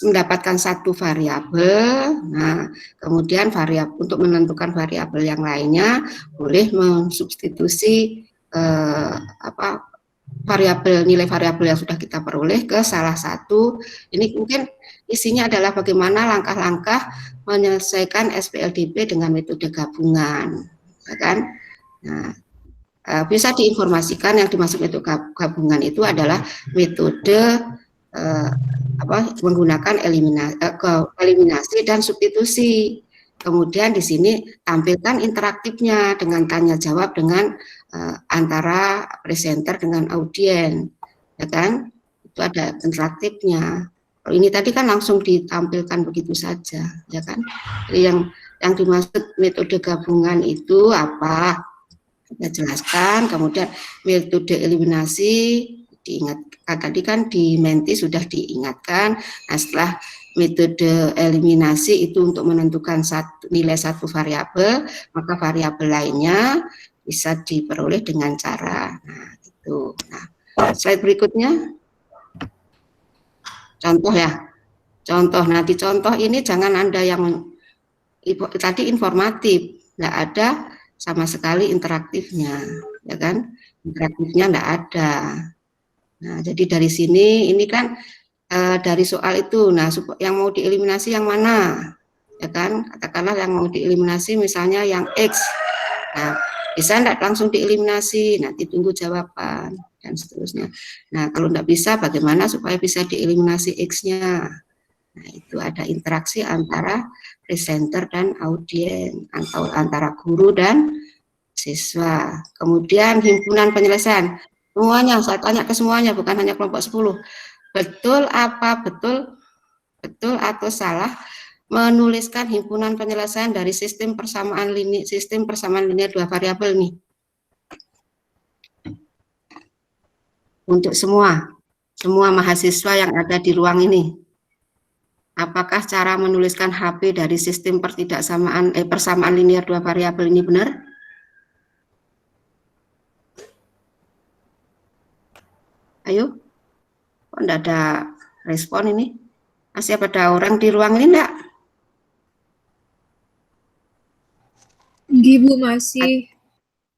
mendapatkan satu variabel, nah kemudian variabel untuk menentukan variabel yang lainnya boleh mensubstitusi nilai variabel yang sudah kita peroleh ke salah satu. Ini mungkin isinya adalah bagaimana langkah-langkah menyelesaikan SPLDP dengan metode gabungan, ya kan? Nah, bisa diinformasikan yang dimaksud metode gabungan itu adalah metode menggunakan eliminasi dan substitusi. Kemudian di sini tampilkan interaktifnya dengan tanya jawab dengan antara presenter dengan audien, ya kan? Itu ada interaktifnya. Kalau ini tadi kan langsung ditampilkan begitu saja, ya kan? Jadi yang dimaksud metode gabungan itu apa? Kita jelaskan. Kemudian metode eliminasi diingatkan, tadi kan di menti sudah diingatkan. Nah, setelah metode eliminasi itu untuk menentukan nilai satu variabel, maka variabel lainnya bisa diperoleh dengan cara itu. Nah, slide berikutnya contoh ya. Contoh, nah di contoh ini jangan Anda yang tadi informatif, nggak ada sama sekali interaktifnya, ya kan? Interaktifnya nggak ada. Nah, jadi dari sini ini kan dari soal itu, nah yang mau dieliminasi yang mana, ya kan? Katakanlah yang mau dieliminasi misalnya yang X, nah bisa enggak langsung dieliminasi, nanti tunggu jawaban dan seterusnya. Nah kalau enggak bisa, bagaimana supaya bisa dieliminasi X-nya? Nah itu ada interaksi antara presenter dan audien, atau antara guru dan siswa. Kemudian himpunan penyelesaian, semuanya saya tanya ke semuanya, bukan hanya kelompok 10. Betul apa betul atau salah menuliskan himpunan penyelesaian dari sistem persamaan linear dua variabel nih? Untuk semua mahasiswa yang ada di ruang ini, apakah cara menuliskan HP dari sistem persamaan linear dua variabel ini benar? Ayo, kok enggak ada respon ini? Masih ada orang di ruang ini enggak? Ibu masih.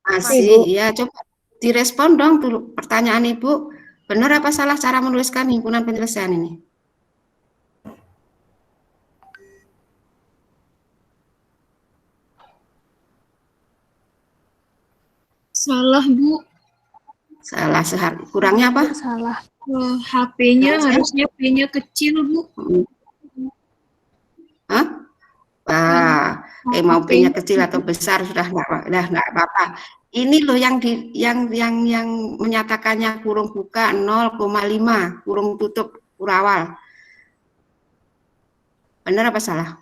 Masih, ya coba direspon dong dulu pertanyaan Ibu. Benar apa salah cara menuliskan himpunan penyelesaian ini? Salah, Bu. Salah, kurangnya apa? Salah. HP-nya harusnya P-nya kecil, Bu. Mau P-nya kecil atau besar sudah nggak apa-apa. Ini loh yang menyatakannya kurung buka 0,5, kurung tutup kurawal. Benar apa salah?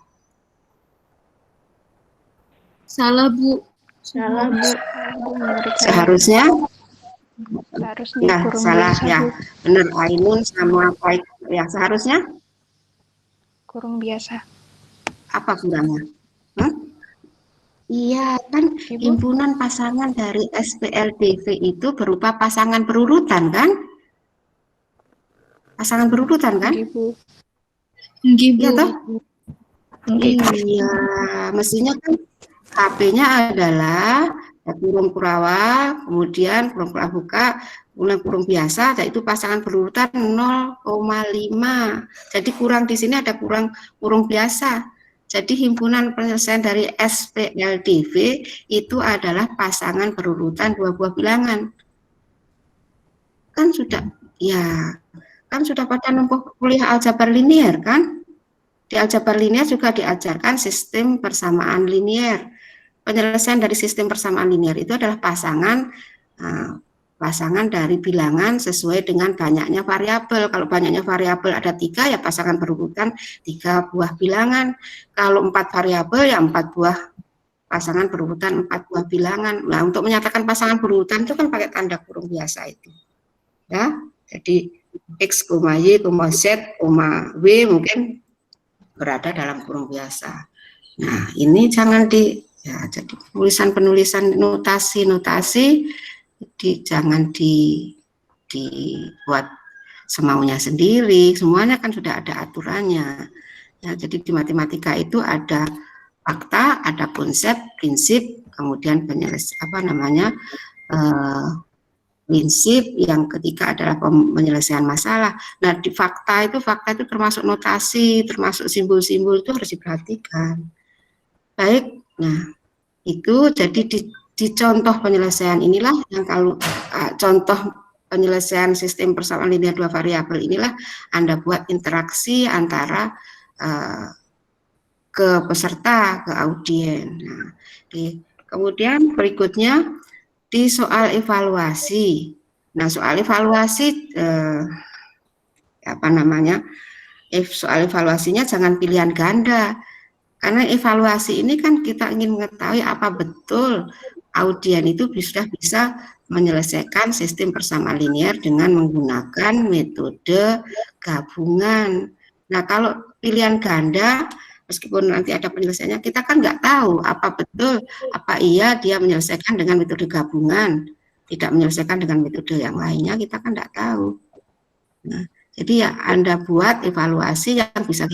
Salah, Bu. Salah, Bu. Seharusnya? Seharusnya kurung salah biasa, ya. Bu. Benar, Ainun sama baik ya. Seharusnya? Kurung biasa. Apa kurangnya? Iya, kan himpunan pasangan dari SPLDV itu berupa pasangan berurutan, kan? Pasangan berurutan, kan? Iya, toh? Iya, mestinya kan HP-nya adalah kurung kurawal, kemudian kurung buka, kemudian kurung biasa, yaitu pasangan berurutan 0,5. Jadi kurang di sini ada kurung biasa. Jadi himpunan penyelesaian dari SPLDV itu adalah pasangan berurutan dua buah bilangan. Kan sudah, ya, kan sudah pada nempuh kuliah aljabar linier, kan? Di aljabar linier juga diajarkan sistem persamaan linier. Penyelesaian dari sistem persamaan linier itu adalah pasangan dari bilangan sesuai dengan banyaknya variabel. Kalau banyaknya variabel ada 3, ya pasangan berurutan 3 buah bilangan. Kalau 4 variabel, ya 4 buah pasangan berurutan 4 buah bilangan. Nah, untuk menyatakan pasangan berurutan itu kan pakai tanda kurung biasa itu. Ya, jadi X, Y, Z, W mungkin berada dalam kurung biasa. Nah, ini jangan jadi penulisan notasi jangan dibuat semaunya sendiri, semuanya kan sudah ada aturannya. Ya, jadi di matematika itu ada fakta, ada konsep, prinsip, kemudian prinsip, yang ketiga adalah penyelesaian masalah. Nah, di fakta itu termasuk notasi, termasuk simbol-simbol, itu harus diperhatikan. Baik, nah itu jadi di contoh penyelesaian inilah yang kalau contoh penyelesaian sistem persamaan linear dua variabel inilah Anda buat interaksi antara ke peserta, ke audien. Nah, kemudian berikutnya di soal evaluasi. Nah, soal evaluasi soal evaluasinya jangan pilihan ganda. Karena evaluasi ini kan kita ingin mengetahui apa betul audien itu sudah bisa menyelesaikan sistem persamaan linear dengan menggunakan metode gabungan. Nah, kalau pilihan ganda, meskipun nanti ada penyelesaiannya, kita kan nggak tahu apa betul, apa iya dia menyelesaikan dengan metode gabungan, tidak menyelesaikan dengan metode yang lainnya, kita kan nggak tahu. Nah, jadi ya Anda buat evaluasi yang bisa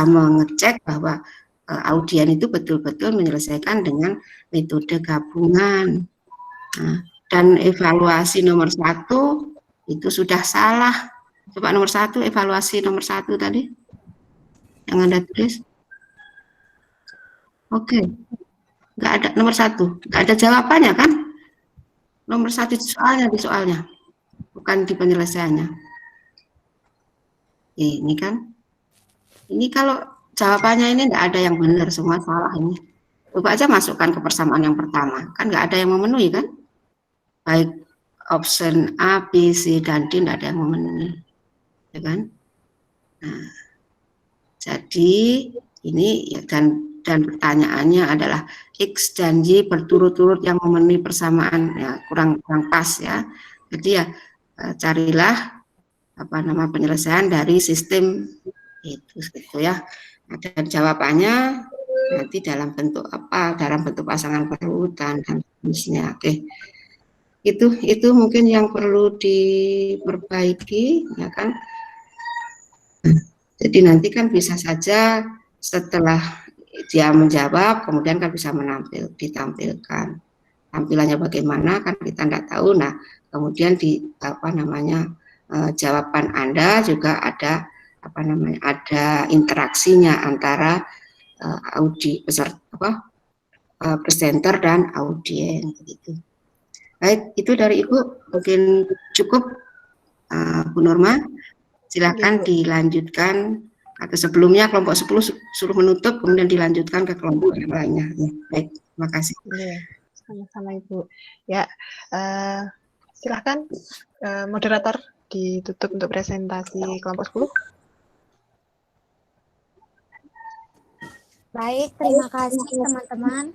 mengecek bahwa audien itu betul-betul menyelesaikan dengan metode gabungan. Nah, dan evaluasi nomor 1 itu sudah salah. Coba nomor 1, evaluasi nomor 1 tadi yang Anda tulis. Oke, nggak ada nomor 1, nggak ada jawabannya kan? Nomor 1 di soalnya, bukan di penyelesaiannya. Ini kan, ini kalau jawabannya ini nggak ada yang benar, semua salah ini. Coba aja masukkan ke persamaan yang pertama, kan nggak ada yang memenuhi kan? Baik option A, B, C, dan D nggak ada yang memenuhi, ya kan? Nah, jadi ini ya, dan pertanyaannya adalah X dan Y berturut-turut yang memenuhi persamaan, ya kurang pas ya. Jadi ya carilah penyelesaian dari sistem itu gitu ya. Dan jawabannya nanti dalam bentuk apa? Dalam bentuk pasangan berurutan dan seterusnya. Oke. Itu mungkin yang perlu diperbaiki, ya kan? Jadi nanti kan bisa saja setelah dia menjawab, kemudian kan bisa ditampilkan. Tampilannya bagaimana kan kita tidak tahu. Nah, kemudian di jawaban Anda juga ada ada interaksinya antara presenter dan audien gitu. Baik, itu dari Ibu mungkin cukup. Bu Norma, silakan dilanjutkan Atau sebelumnya kelompok 10 suruh menutup, kemudian dilanjutkan ke kelompok yang lainnya. Ya, baik, terima kasih. Iya, sama-sama Ibu. Ya, silahkan moderator ditutup untuk presentasi kelompok 10. Baik, terima kasih teman-teman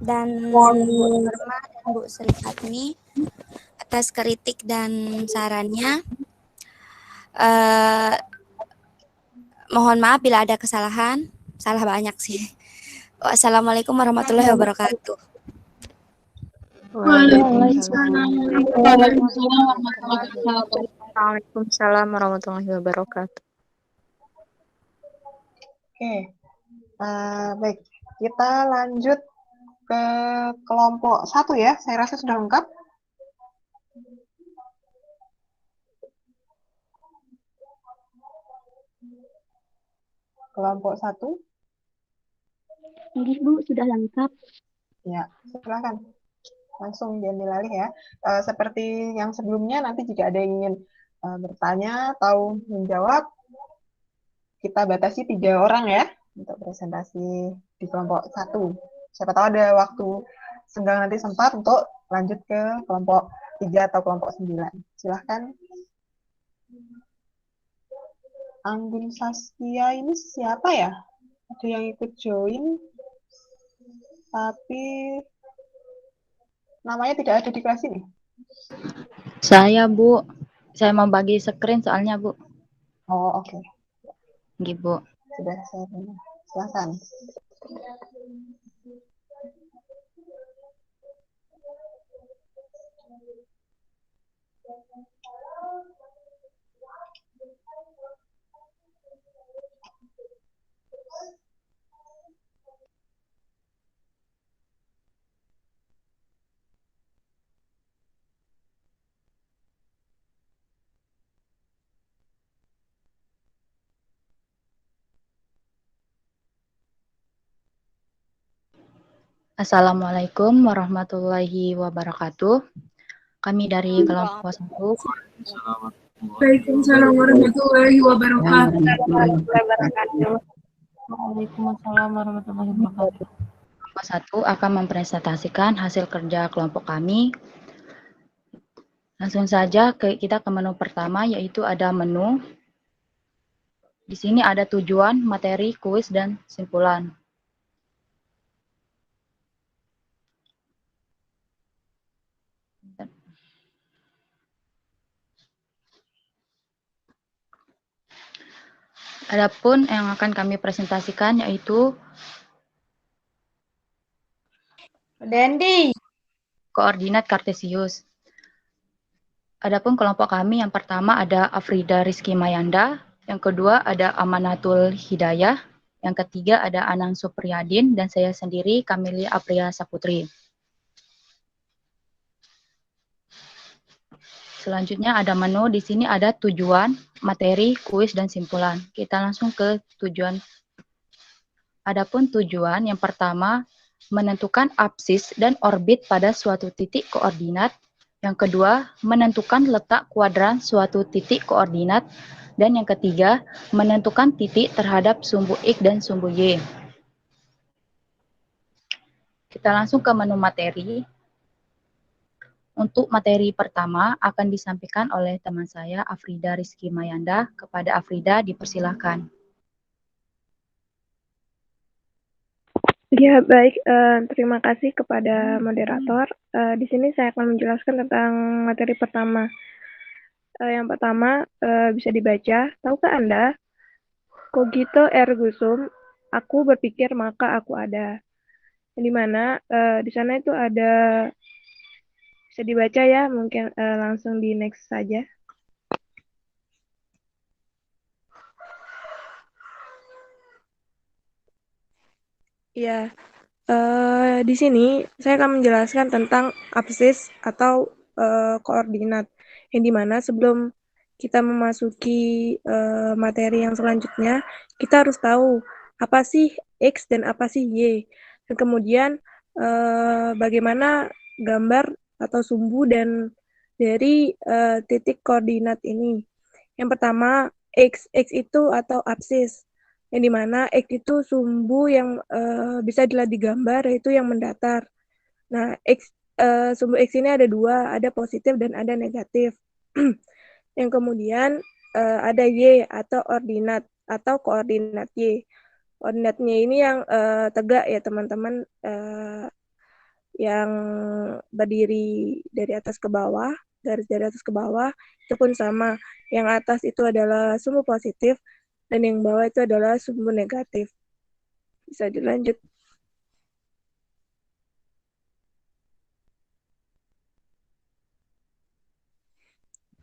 dan Bu Norma dan Bu Sri Fatmi atas kritik dan sarannya. Mohon maaf bila ada kesalahan, salah banyak sih. Wassalamualaikum warahmatullahi wabarakatuh. Waalaikumsalam warahmatullahi wabarakatuh. Oke, baik. Kita lanjut ke kelompok 1 ya. Saya rasa sudah lengkap. Kelompok 1. Nggih, Bu, sudah lengkap. Ya, silakan. Langsung diambil alih ya. Seperti yang sebelumnya, nanti jika ada yang ingin bertanya atau menjawab, kita batasi 3 orang ya untuk presentasi di kelompok 1. Siapa tahu ada waktu senggang nanti sempat untuk lanjut ke kelompok 3 atau kelompok 9. Silahkan. Anggun Saskia ini siapa ya? Ada yang ikut join, tapi namanya tidak ada di kelas ini. Saya, Bu. Saya mau bagi screen soalnya, Bu. Oh, oke. Nggih, Bu. Sudah saya terima. Silakan. Assalamualaikum warahmatullahi wabarakatuh. Kami dari kelompok 1. Waalaikumsalam warahmatullahi wabarakatuh. Waalaikumsalam warahmatullahi wabarakatuh. Kelompok 1 akan mempresentasikan hasil kerja kelompok kami. Langsung saja kita ke menu pertama, yaitu ada menu. Di sini ada tujuan, materi, kuis, dan simpulan. Adapun yang akan kami presentasikan yaitu koordinat kartesius. Adapun kelompok kami yang pertama ada Afrida Rizky Mayanda, yang kedua ada Amanatul Hidayah, yang ketiga ada Anang Supriyadin, dan saya sendiri Kamili Apriya Saputri. Selanjutnya ada menu, di sini ada tujuan, materi, kuis, dan simpulan. Kita langsung ke tujuan. Adapun tujuan yang pertama, menentukan apsis dan orbit pada suatu titik koordinat. Yang kedua, menentukan letak kuadran suatu titik koordinat. Dan yang ketiga, menentukan titik terhadap sumbu X dan sumbu Y. Kita langsung ke menu materi. Untuk materi pertama akan disampaikan oleh teman saya, Afrida Rizky Mayanda. Kepada Afrida, dipersilahkan. Ya, baik. Terima kasih kepada moderator. Di sini saya akan menjelaskan tentang materi pertama. Yang pertama, bisa dibaca. Tahukah Anda? Cogito ergo sum, aku berpikir maka aku ada. Di mana di sana itu ada, bisa dibaca ya, mungkin langsung di next saja. Ya, di sini saya akan menjelaskan tentang apsis atau koordinat, yang dimana sebelum kita memasuki materi yang selanjutnya, kita harus tahu apa sih X dan apa sih Y, dan kemudian bagaimana gambar atau sumbu dan dari titik koordinat ini. Yang pertama, X itu atau absis, yang dimana X itu sumbu yang bisa dilihat di gambar, yaitu yang mendatar. Nah, sumbu X ini ada dua, ada positif dan ada negatif. Yang kemudian ada Y atau ordinat atau koordinat Y. Koordinatnya ini yang tegak ya teman-teman, yang berdiri dari atas ke bawah, garis dari atas ke bawah, itu pun sama. Yang atas itu adalah sumbu positif, dan yang bawah itu adalah sumbu negatif. Bisa dilanjut.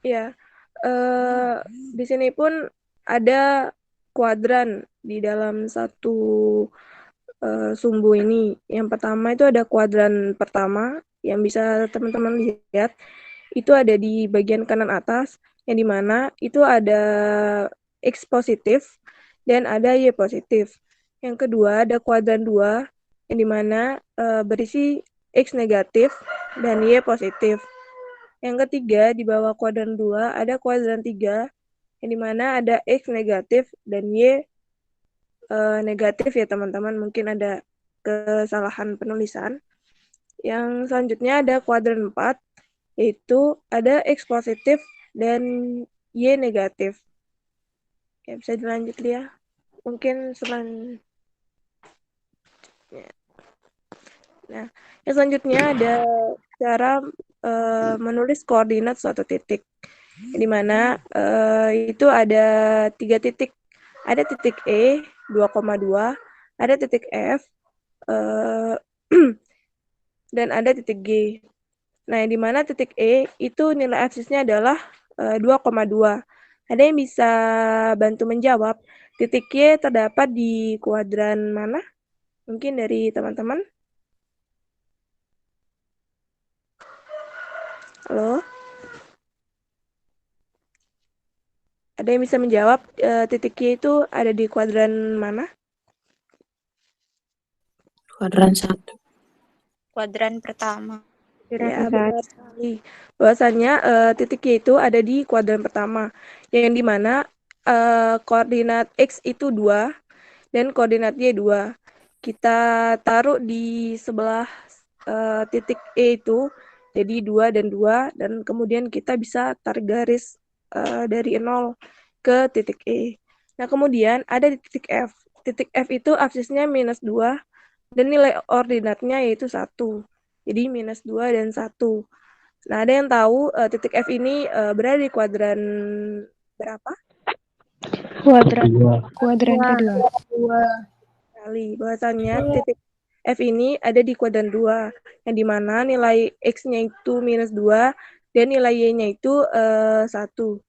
Ya, di sini pun ada kuadran di dalam satu sumbu ini. Yang pertama itu ada kuadran pertama, yang bisa teman-teman lihat, itu ada di bagian kanan atas, yang dimana itu ada X positif dan ada Y positif. Yang kedua ada kuadran 2, yang dimana berisi X negatif dan Y positif. Yang ketiga di bawah kuadran 2 ada kuadran 3, yang dimana ada X negatif dan Y negatif ya teman-teman. Mungkin ada kesalahan penulisan. Yang selanjutnya ada kuadran 4, yaitu ada X positif dan Y negatif. Ya, bisa dilanjut ya. Mungkin selanjutnya. Nah, yang selanjutnya ada cara menulis koordinat suatu titik. Di mana itu ada 3 titik. Ada titik E 2,2, ada titik F, dan ada titik G. Nah, di mana titik E itu nilai absisnya adalah 2,2. Ada yang bisa bantu menjawab titik Y terdapat di kuadran mana? Mungkin dari teman-teman. Halo? Ada yang bisa menjawab titik Y itu ada di kuadran mana? Kuadran 1. Kuadran pertama. Ya, benar sekali. Bahwasannya titik Y itu ada di kuadran pertama, yang dimana koordinat X itu 2 dan koordinat Y 2. Kita taruh di sebelah titik E itu, jadi 2 dan 2, dan kemudian kita bisa tarik garis dari 0 ke titik E. Nah, kemudian ada di titik F. Titik F itu absisnya -2 dan nilai ordinatnya yaitu 1. Jadi -2 dan 1. Nah, ada yang tahu titik F ini berada di kuadran berapa? Kuadran kedua. Kali. Bahwasannya titik F ini ada di kuadran 2, yang dimana nilai X-nya itu -2 dan nilai Y-nya itu 1.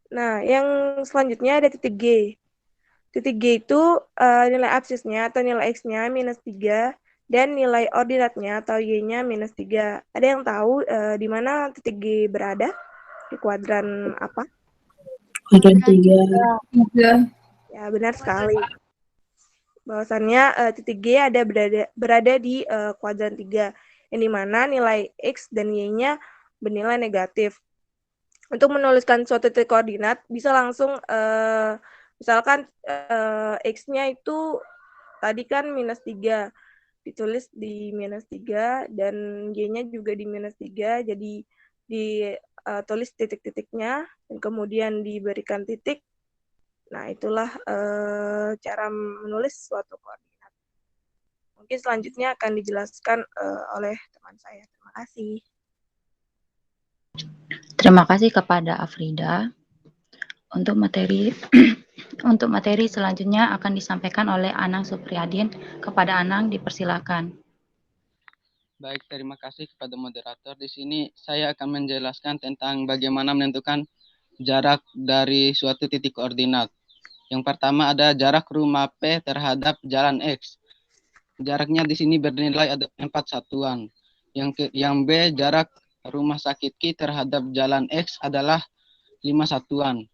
Nah, yang selanjutnya ada titik G. Titik G itu nilai absisnya atau nilai X-nya -3 dan nilai ordinatnya atau Y-nya -3. Ada yang tahu di mana titik G berada? Di kuadran apa? Kuadran 3. Ya, benar sekali. Bahwasannya titik G berada di kuadran 3, yang dimana nilai X dan Y-nya bernilai negatif. Untuk menuliskan suatu titik koordinat, bisa langsung, misalkan X-nya itu tadi kan -3, ditulis di -3, dan Y-nya juga di -3, jadi ditulis titik-titiknya, dan kemudian diberikan titik. Nah, itulah cara menulis suatu koordinat. Mungkin selanjutnya akan dijelaskan oleh teman saya. Terima kasih. Terima kasih kepada Afrida. Untuk materi selanjutnya akan disampaikan oleh Anang Supriyadin. Kepada Anang dipersilakan. Baik, terima kasih kepada moderator. Di sini saya akan menjelaskan tentang bagaimana menentukan jarak dari suatu titik koordinat. Yang pertama ada jarak rumah P terhadap jalan X. Jaraknya di sini bernilai ada 4 satuan. Yang B, jarak rumah sakit Q terhadap jalan X adalah 5 satuan.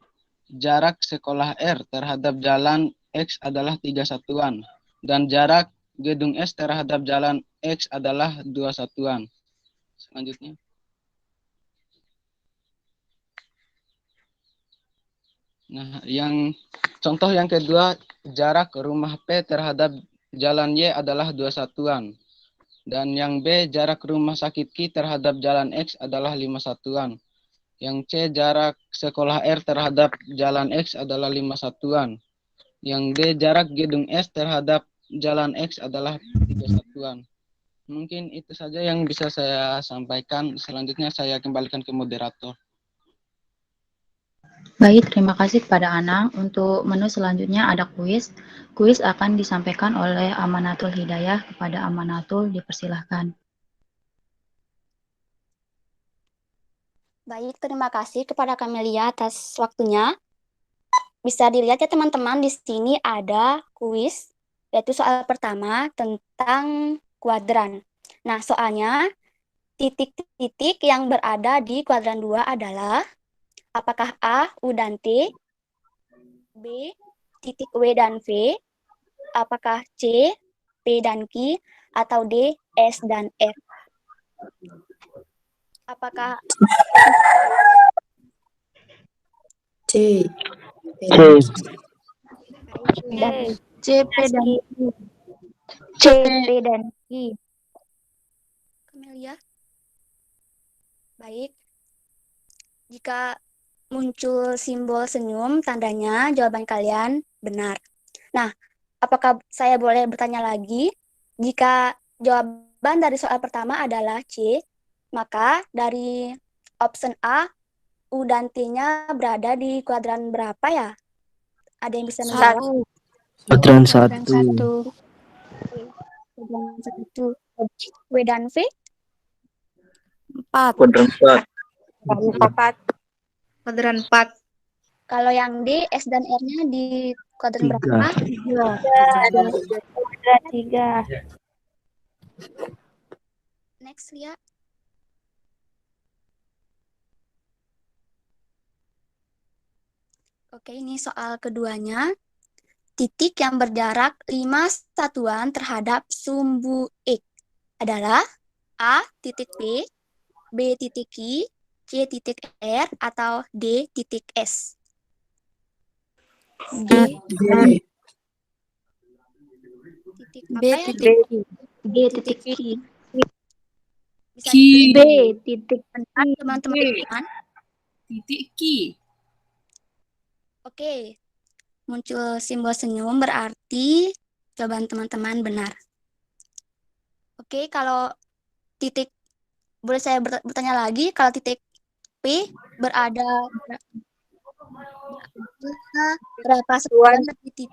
Jarak sekolah R terhadap jalan X adalah 3 satuan. Dan jarak gedung S terhadap jalan X adalah 2 satuan. selanjutnya. Nah, contoh yang kedua, jarak rumah P terhadap jalan Y adalah 2 satuan. Dan yang B, jarak rumah sakit Q terhadap jalan X adalah 5 satuan. Yang C, jarak sekolah R terhadap jalan X adalah 5 satuan. Yang D, jarak gedung S terhadap jalan X adalah 3 satuan. Mungkin itu saja yang bisa saya sampaikan. Selanjutnya saya kembalikan ke moderator. Baik, terima kasih kepada Anang. Untuk menu selanjutnya ada kuis. Kuis akan disampaikan oleh Amanatul Hidayah kepada Amanatul, dipersilahkan. Baik, terima kasih kepada Kamelia atas waktunya. Bisa dilihat ya teman-teman, di sini ada kuis, yaitu soal pertama tentang kuadran. Nah, soalnya titik-titik yang berada di kuadran 2 adalah apakah A, U, dan T, B, titik W dan V, apakah C, P dan Q, atau D, S dan F. Apakah C. C, P dan Q. C, P dan Q. Kamelia. Baik. Jika muncul simbol senyum, tandanya jawaban kalian benar. Nah, apakah saya boleh bertanya lagi? Jika jawaban dari soal pertama adalah C, maka dari option A, U dan T-nya berada di kuadran berapa ya? Ada yang bisa menjawab? Kuadran 1. Kuadran 1. W dan V? 4. Kuadran 4. Kuadran 4. Kalau yang D, S dan R-nya di kuadran 3. berapa? 3. Kuadran 3. Next, Lia. Oke, ini soal keduanya. Titik yang berjarak 5 satuan terhadap sumbu X adalah A titik P, B titik Q, C titik R, atau D titik S. D. Titik apa ya? B titik Q. Bisa Q. B titik teman-teman. Titik Q. Oke. Muncul simbol senyum berarti jawaban teman-teman benar. Oke, kalau titik, boleh saya bertanya lagi, kalau titik P berada berapa satuan di titik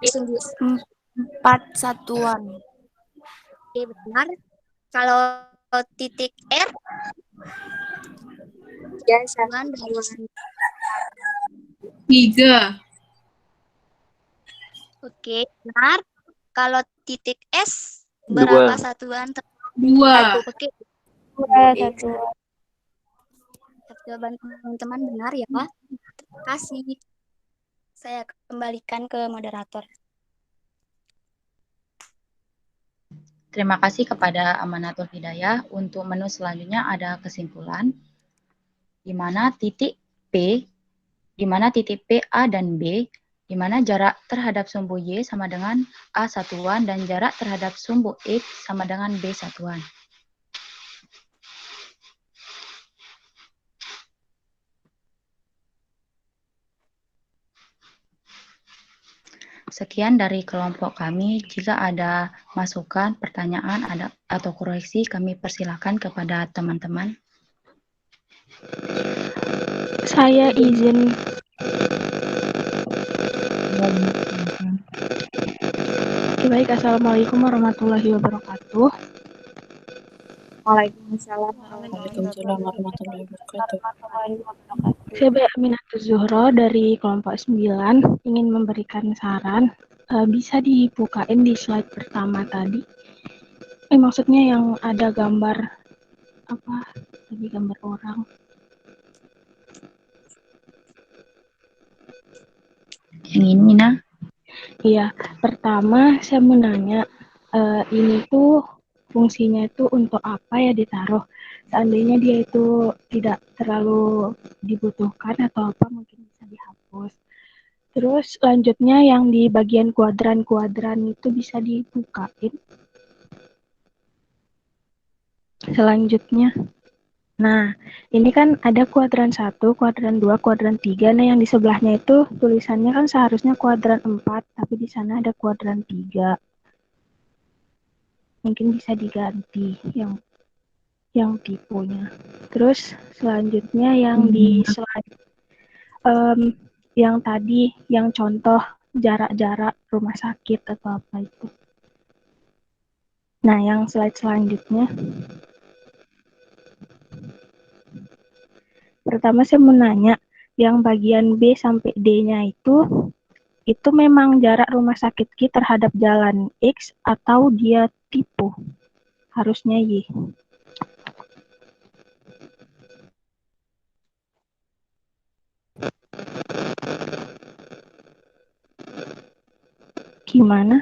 sumbu? 4 satuan. Oke, benar. Kalau titik R satuan dari 3. Oke, benar. Kalau titik S berapa satuan? 2. Oke. Jawaban teman-teman benar ya, Pak. Terima kasih. Saya kembalikan ke moderator. Terima kasih kepada Amanatul Hidayah. Untuk menu selanjutnya ada kesimpulan, di mana titik P, A dan B, di mana jarak terhadap sumbu Y sama dengan A satuan dan jarak terhadap sumbu X sama dengan B satuan. Sekian dari kelompok kami. Jika ada masukan, pertanyaan, atau koreksi, kami persilahkan kepada teman-teman. Saya izin. Baik, Assalamualaikum warahmatullahi wabarakatuh. Waalaikumsalam warahmatullahi wabarakatuh. Saya Mbak Aminatul Zuhro dari kelompok 9 ingin memberikan saran. Bisa dibukain di slide pertama tadi. Maksudnya yang ada gambar apa? Tadi gambar orang. Yang ini, Nah? Iya, pertama saya mau nanya, ini tuh fungsinya itu untuk apa ya ditaruh. Seandainya dia itu tidak terlalu dibutuhkan atau apa, mungkin bisa dihapus. Terus selanjutnya yang di bagian kuadran-kuadran itu bisa dibukain. Selanjutnya, nah ini kan ada kuadran 1, kuadran 2, kuadran 3. Nah yang di sebelahnya itu tulisannya kan seharusnya kuadran 4, tapi di sana ada kuadran 3. Mungkin bisa diganti yang tipenya. Terus selanjutnya yang di slide yang tadi, yang contoh jarak-jarak rumah sakit atau apa itu. Nah, yang slide selanjutnya. Pertama saya mau nanya, yang bagian B sampai D-nya itu memang jarak rumah sakit Ki terhadap jalan X atau dia tipu? Harusnya Y. Gimana?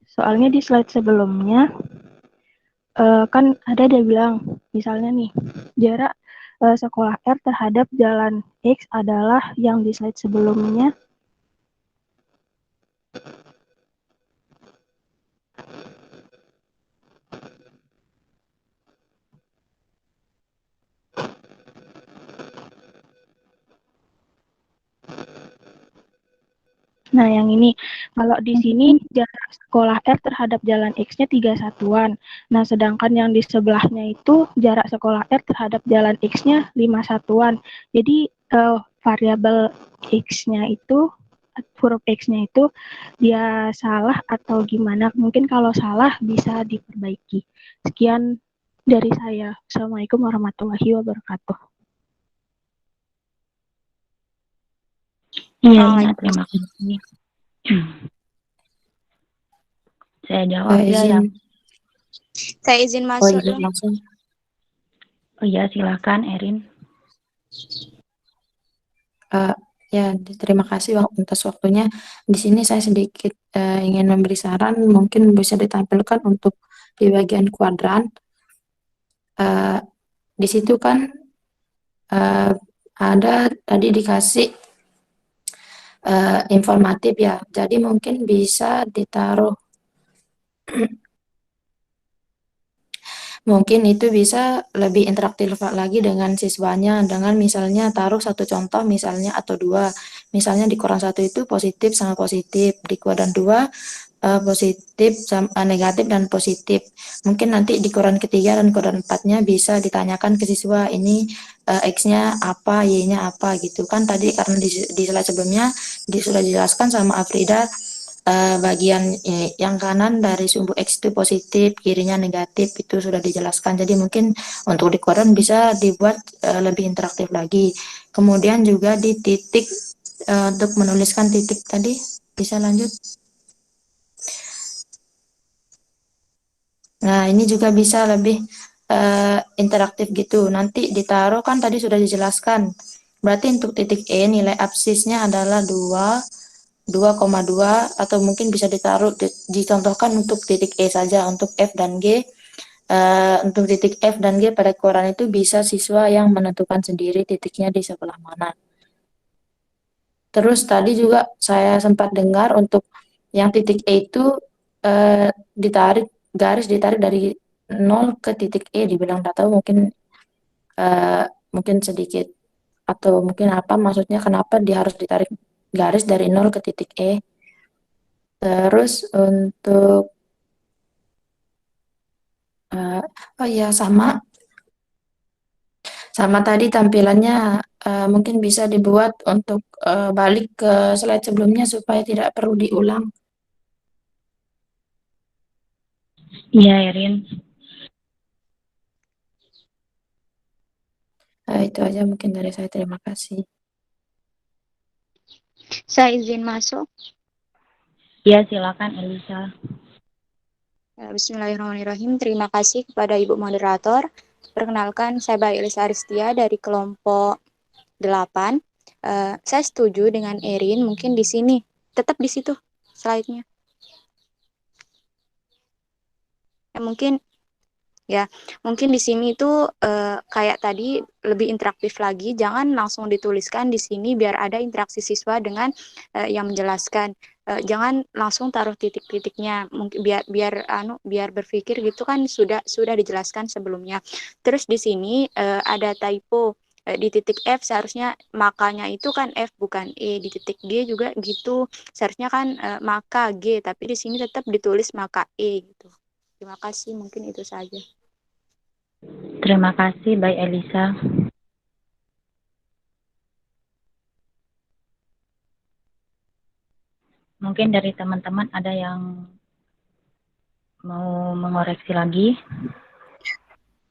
Soalnya di slide sebelumnya kan ada dia bilang, misalnya nih, jarak sekolah R terhadap jalan X adalah yang di slide sebelumnya. Nah, yang ini, kalau di sini jarak sekolah R terhadap jalan X-nya 3 satuan. Nah, sedangkan yang di sebelahnya itu jarak sekolah R terhadap jalan X-nya 5 satuan. Jadi, variabel X-nya itu, huruf X-nya itu, dia salah atau gimana? Mungkin kalau salah bisa diperbaiki. Sekian dari saya. Assalamualaikum warahmatullahi wabarakatuh. Iya, terima kasih. Saya jawab ya. Saya izin masuk. Oh iya, silakan Erin. Ya, terima kasih atas waktunya. Di sini saya sedikit ingin memberi saran, mungkin bisa ditampilkan untuk di bagian kuadran. Di situ kan ada tadi dikasih informatif ya, jadi mungkin bisa ditaruh mungkin itu bisa lebih interaktif lagi dengan siswanya, dengan misalnya taruh satu contoh misalnya atau dua, misalnya di kuadran 1 itu positif sama positif, di kuadran 2 positif sama negatif dan positif. Mungkin nanti di kuadran ketiga dan kuadran 4-nya bisa ditanyakan ke siswa, ini X-nya apa, Y-nya apa gitu kan. Tadi karena di slide sebelumnya sudah dijelaskan sama Afrida, bagian yang kanan dari sumbu X itu positif, kirinya negatif, itu sudah dijelaskan. Jadi mungkin untuk di kuadran bisa dibuat lebih interaktif lagi. Kemudian juga di titik, untuk menuliskan titik tadi, bisa lanjut. Nah, ini juga bisa lebih interaktif gitu. Nanti ditaruh kan tadi sudah dijelaskan. Berarti untuk titik E nilai absisnya adalah 2,2 atau mungkin bisa ditaruh dicontohkan untuk titik E saja. Untuk F dan G, untuk titik F dan G pada kuadran itu bisa siswa yang menentukan sendiri titiknya di sebelah mana. Terus tadi juga saya sempat dengar untuk yang titik E itu garis ditarik dari 0 ke titik E, dibilang tak tahu, mungkin sedikit atau mungkin apa maksudnya, kenapa dia harus ditarik garis dari 0 ke titik E. Terus untuk oh ya, sama tadi tampilannya mungkin bisa dibuat untuk balik ke slide sebelumnya supaya tidak perlu diulang. Iya, Erin. Itu aja mungkin dari saya. Terima kasih. Saya izin masuk. Iya, silakan Elisa. Bismillahirrahmanirrahim. Terima kasih kepada Ibu Moderator. Perkenalkan, saya Mbak Elisa Aristia dari kelompok 8. Saya setuju dengan Erin, mungkin di sini, tetap di situ. slide-nya. Mungkin di sini itu kayak tadi lebih interaktif lagi, jangan langsung dituliskan di sini biar ada interaksi siswa dengan yang menjelaskan. Jangan langsung taruh titik-titiknya, mungkin biar berpikir gitu kan sudah dijelaskan sebelumnya. Terus di sini ada typo. Di titik F seharusnya makanya itu kan F bukan E, di titik G juga gitu. Seharusnya kan maka G, tapi di sini tetap ditulis maka E gitu. Terima kasih, mungkin itu saja. Terima kasih, Baik Elisa. Mungkin dari teman-teman ada yang mau mengoreksi lagi?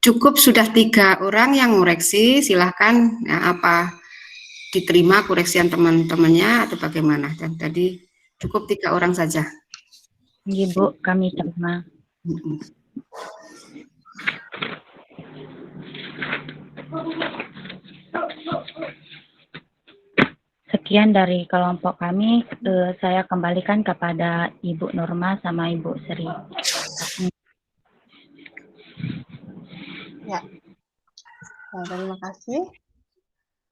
Cukup sudah 3 orang yang ngoreksi, silahkan apa diterima koreksian teman-temannya atau bagaimana? Dan tadi cukup 3 orang saja. Ibu, kami terima. Sekian dari kelompok kami, saya kembalikan kepada Ibu Nurma sama Ibu Sri. Ya, terima kasih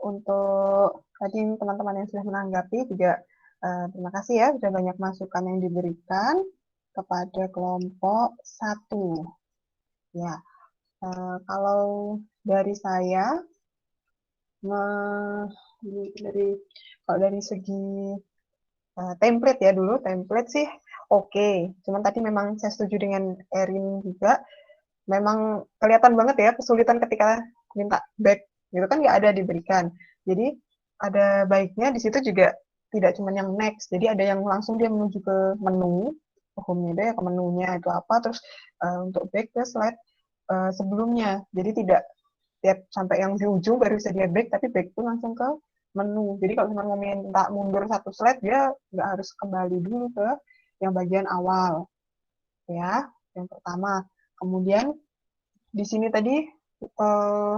untuk tadi teman-teman yang sudah menanggapi juga. Terima kasih ya, sudah banyak masukan yang diberikan kepada kelompok 1. Ya, kalau dari saya, kalau dari segi template ya dulu, template sih oke. Cuman tadi memang saya setuju dengan Erin juga, memang kelihatan banget ya kesulitan ketika minta back, gitu kan nggak ada diberikan. Jadi ada baiknya di situ juga tidak cuma yang next, jadi ada yang langsung dia menuju ke menu, home-nya dia ke menunya itu apa, terus untuk back ke slide sebelumnya. Jadi tidak tiap sampai yang di ujung baru bisa dia back, tapi back itu langsung ke menu. Jadi kalau cuma mau minta mundur 1 slide, dia nggak harus kembali dulu ke yang bagian awal. Ya, yang pertama. Kemudian di sini tadi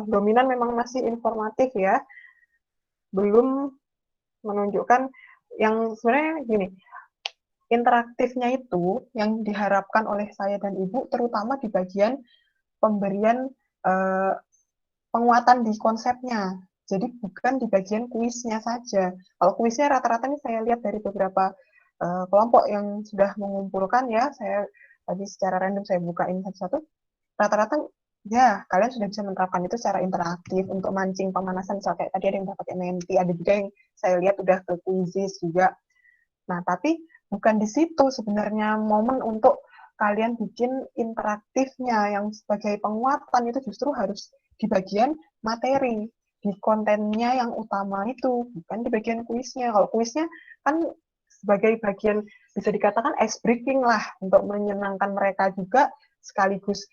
dominan memang masih informatif ya, belum menunjukkan yang sebenarnya gini, interaktifnya itu yang diharapkan oleh saya dan Ibu terutama di bagian pemberian penguatan di konsepnya. Jadi bukan di bagian kuisnya saja. Kalau kuisnya rata-rata nih saya lihat dari beberapa kelompok yang sudah mengumpulkan ya, saya tadi secara random saya bukain satu-satu, rata-rata ya kalian sudah bisa menerapkan itu secara interaktif untuk mancing pemanasan, misalnya kayak tadi ada yang udah pakai Menti, ada juga yang saya lihat udah ke Quizzes juga. Nah, tapi bukan di situ sebenarnya momen untuk kalian bikin interaktifnya, yang sebagai penguatan itu justru harus di bagian materi, di kontennya yang utama itu, bukan di bagian kuisnya. Kalau kuisnya kan sebagai bagian bisa dikatakan ice breaking lah, untuk menyenangkan mereka juga, sekaligus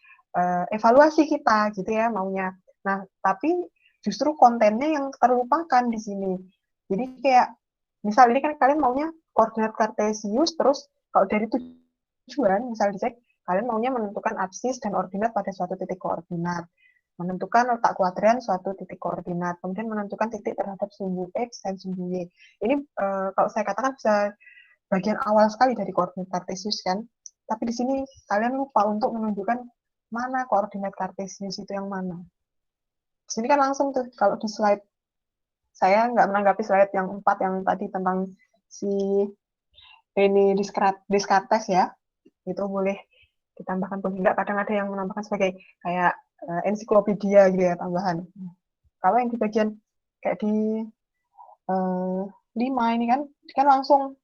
evaluasi kita gitu ya maunya. Nah, tapi justru kontennya yang terlupakan di sini. Jadi kayak misal ini kan kalian maunya koordinat kartesius, terus kalau dari tujuan misal dicek kalian maunya menentukan absis dan ordinat pada suatu titik koordinat, menentukan letak kuadran suatu titik koordinat, kemudian menentukan titik terhadap sumbu X dan sumbu Y. Ini kalau saya katakan bisa bagian awal sekali dari koordinat kartesius kan, tapi di sini kalian lupa untuk menunjukkan mana koordinat kartesius itu yang mana. Di sini kan langsung tuh, kalau di slide, saya nggak menanggapi slide yang 4 yang tadi tentang si ini Descartes ya, itu boleh ditambahkan pun enggak, kadang ada yang menambahkan sebagai kayak ensiklopedia gitu ya tambahan. Kalau yang di bagian kayak di 5 ini kan langsung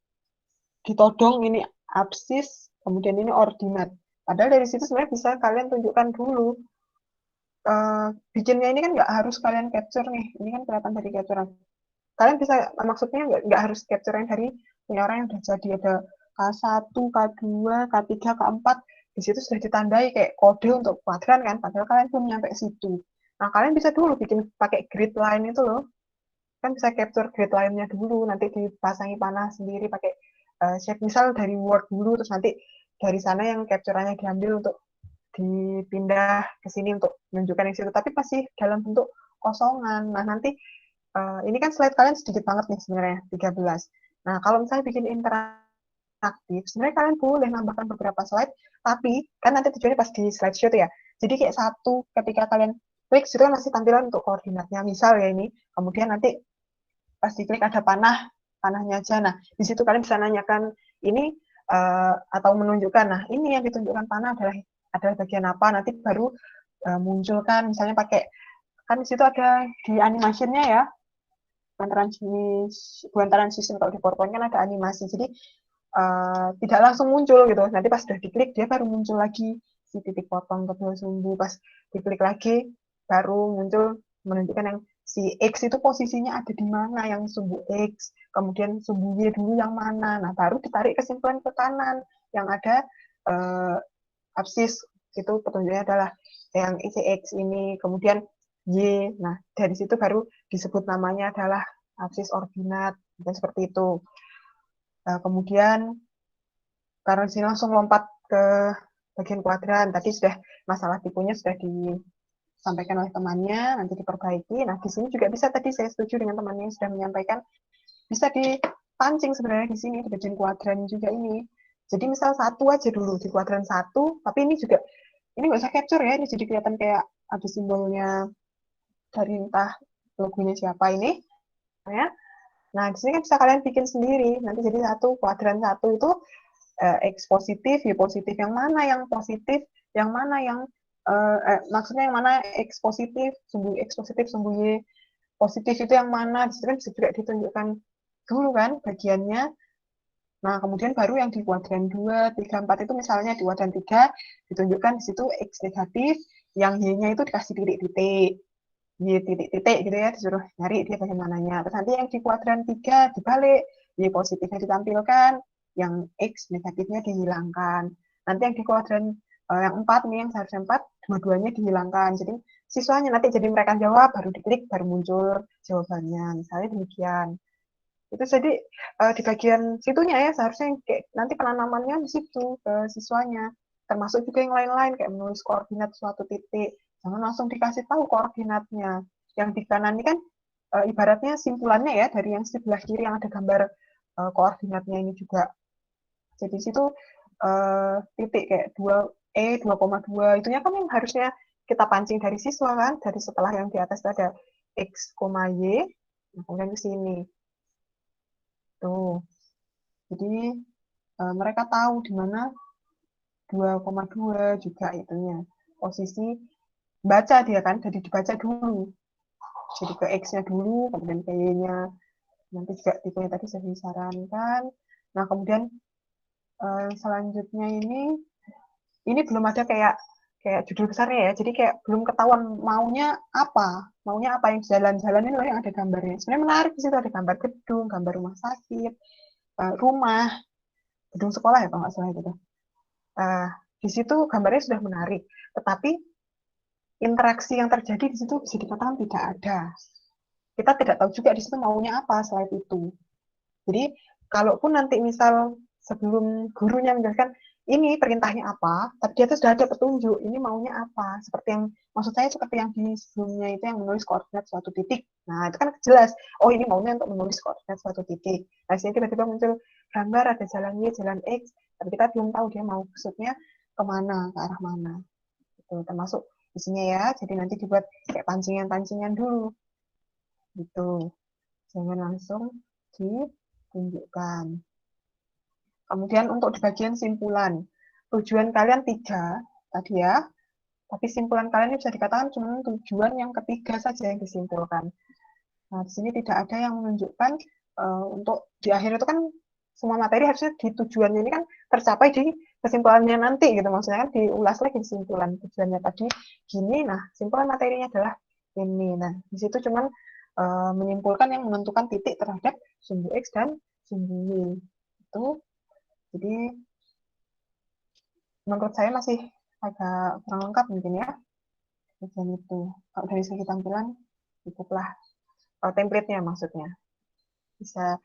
ditodong ini absis, kemudian ini ordinat. Padahal dari situ sebenarnya bisa kalian tunjukkan dulu. Bikinnya ini kan nggak harus kalian capture nih, ini kan kelihatan dari capturean. Kalian bisa, maksudnya nggak harus capture yang dari punya orang yang udah jadi, ada K1, K2, K3, K4, di situ sudah ditandai kayak kode untuk kuadran kan, padahal kalian belum nyampe situ. Nah, kalian bisa dulu bikin pakai grid line itu loh. Kan bisa capture grid line-nya dulu, nanti dipasangi panah sendiri pakai shape misal dari Word dulu, terus nanti dari sana yang capture-nya diambil untuk dipindah ke sini untuk menunjukkan yang situ, tapi masih dalam bentuk kosongan. Nah, nanti ini kan slide kalian sedikit banget nih sebenarnya, 13. Nah, kalau misalnya bikin interaktif aktif, sebenarnya kalian boleh nambahkan beberapa slide, tapi kan nanti tujuannya pas di slideshow tuh ya. Jadi kayak satu, ketika kalian klik, itu kan masih tampilan untuk koordinatnya. Misal ya ini, kemudian nanti pas diklik ada panahnya aja. Nah, di situ kalian bisa nanyakan ini atau menunjukkan. Nah, ini yang ditunjukkan panah adalah bagian apa. Nanti baru munculkan, misalnya pakai, kan di situ ada di animasinya ya, bukan transition, kalau di PowerPoint kan ada animasi. Jadi tidak langsung muncul gitu. Nanti pas sudah diklik dia baru muncul lagi si titik potong kedua sumbu. Pas diklik lagi baru muncul menunjukkan yang si X itu posisinya ada di mana, yang sumbu X, kemudian sumbu Y dulu yang mana. Nah, baru ditarik kesimpulan ke kanan yang ada absis, itu petunjuknya adalah yang isi X ini, kemudian Y. Nah, dari situ baru disebut namanya adalah absis ordinat, dan seperti itu. Kemudian karena di sini langsung lompat ke bagian kuadran, tadi sudah masalah tipenya sudah disampaikan oleh temannya, nanti diperbaiki. Nah, di sini juga bisa, tadi saya setuju dengan temannya yang sudah menyampaikan, bisa dipancing sebenarnya di sini, di bagian kuadran juga ini. Jadi misal satu aja dulu, di kuadran satu, tapi ini juga, ini nggak usah capture ya, ini jadi kelihatan kayak ada simbolnya dari entah logonya siapa ini, ya. Nah, di sini kan bisa kalian bikin sendiri. Nanti jadi satu, kuadran satu itu X positif, Y positif. Yang mana yang positif, yang mana yang, maksudnya yang mana X positif, sumbu X positif, sumbu Y positif itu yang mana. Di situ kan bisa juga ditunjukkan dulu kan bagiannya. Nah, kemudian baru yang di kuadran 2, 3, 4 itu misalnya di kuadran 3 ditunjukkan di situ X negatif, yang Y-nya itu dikasih titik-titik. Y titik-titik gitu ya, disuruh nyari dia bagaimananya. Terus nanti yang di kuadran 3 dibalik, Y positifnya ditampilkan, yang X negatifnya dihilangkan. Nanti yang di kuadran yang 4 nih, yang seharusnya 4, dua-duanya dihilangkan. Jadi siswanya nanti jadi mereka jawab, baru diklik, baru muncul jawabannya. Misalnya demikian. Itu jadi di bagian situnya ya, seharusnya kayak nanti penanamannya di situ ke siswanya. Termasuk juga yang lain-lain, kayak menulis koordinat suatu titik. Jangan langsung dikasih tahu koordinatnya. Yang di kanan ini kan ibaratnya simpulannya ya, dari yang sebelah kiri yang ada gambar koordinatnya ini juga. Jadi situ titik kayak 2E, 2,2, itunya kan yang harusnya kita pancing dari siswa kan, dari setelah yang di atas ada X, Y, nah kemudian ke sini. Tuh. Jadi mereka tahu di mana 2,2 juga itunya. Posisi baca dia kan, jadi dibaca dulu. Jadi ke X-nya dulu, kemudian ke Y-nya. Nanti juga tipenya tadi saya disarankan. Nah, kemudian selanjutnya ini belum ada kayak judul besarnya ya. Jadi kayak belum ketahuan maunya apa yang jalan-jalan ini loh yang ada gambarnya. Sebenarnya menarik di situ, ada gambar gedung, gambar rumah sakit, rumah, gedung sekolah ya kalau nggak salah gitu. Di situ gambarnya sudah menarik, tetapi interaksi yang terjadi di situ bisa dikatakan tidak ada. Kita tidak tahu juga di situ maunya apa slide itu. Jadi kalaupun nanti misal sebelum gurunya menjelaskan ini perintahnya apa, tapi dia tuh sudah ada petunjuk ini maunya apa. Seperti yang maksud saya seperti yang di sebelumnya itu yang menulis koordinat suatu titik. Nah itu kan jelas. Oh ini maunya untuk menulis koordinat suatu titik. Nah sini tiba-tiba muncul gambar ada jalan Y, jalan X, tapi kita belum tahu dia mau maksudnya kemana, ke arah mana. Itu termasuk isinya ya. Jadi nanti dibuat kayak pancingan-pancingan dulu. Gitu. Jangan langsung ditunjukkan. Kemudian untuk di bagian simpulan, tujuan kalian 3 tadi ya, tapi simpulan kalian ini bisa dikatakan cuma tujuan yang ketiga saja yang disimpulkan. Nah, di sini tidak ada yang menunjukkan untuk di akhir itu kan semua materi harusnya di tujuannya ini kan tercapai di kesimpulannya nanti gitu, maksudnya kan diulas lagi di simpulan tujuannya tadi gini, nah simpulan materinya adalah ini. Nah, di situ cuman menyimpulkan yang menentukan titik terhadap sumbu X dan sumbu Y. Itu jadi menurut saya masih agak kurang lengkap mungkin ya. Bagian itu. Kalau dari segi tampilan cukuplah. Template-nya maksudnya. Bisa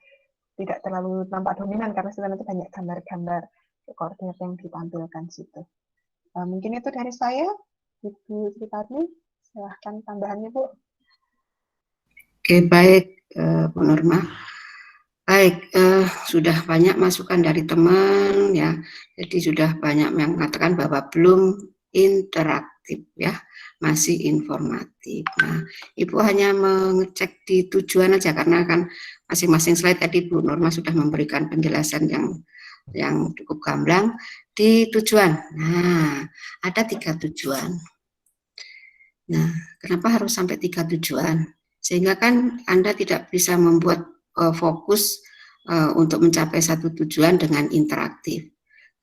tidak terlalu nampak dominan karena sudah nanti banyak gambar-gambar koordinat yang ditampilkan situ. Mungkin itu dari saya. Ibu Sri Parni, silahkan tambahannya Bu. Oke, baik Bu Norma. Baik, sudah banyak masukan dari teman ya. Jadi sudah banyak yang mengatakan bahwa belum interaktif ya, masih informatif. Nah, Ibu hanya mengecek di tujuan aja karena kan masing-masing slide tadi Bu Norma sudah memberikan penjelasan yang cukup gamblang di tujuan. Nah, ada 3 tujuan. Nah, kenapa harus sampai 3 tujuan? Sehingga kan Anda tidak bisa membuat fokus untuk mencapai satu tujuan dengan interaktif.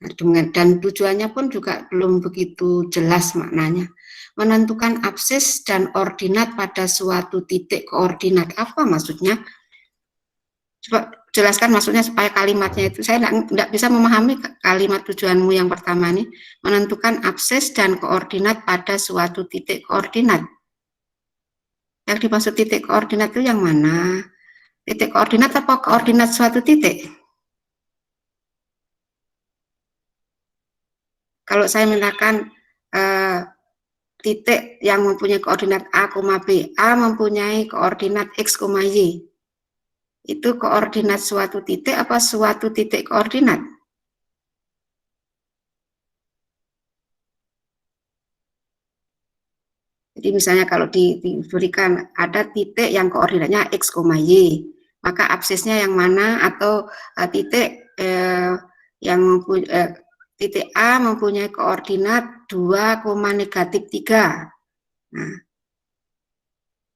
Nah, dan tujuannya pun juga belum begitu jelas maknanya. Menentukan absis dan ordinat pada suatu titik koordinat. Apa maksudnya? Coba jelaskan maksudnya supaya kalimatnya itu. Saya tidak bisa memahami kalimat tujuanmu yang pertama nih. Menentukan absis dan koordinat pada suatu titik koordinat. Yang dimaksud titik koordinat itu yang mana? Titik koordinat apa koordinat suatu titik? Kalau saya mengatakan titik yang mempunyai koordinat A, B, A mempunyai koordinat X, Y. Itu koordinat suatu titik apa suatu titik koordinat? Jadi misalnya kalau diberikan ada titik yang koordinatnya X, Y, maka absisnya yang mana? Atau titik titik A mempunyai koordinat 2, -3. Nah,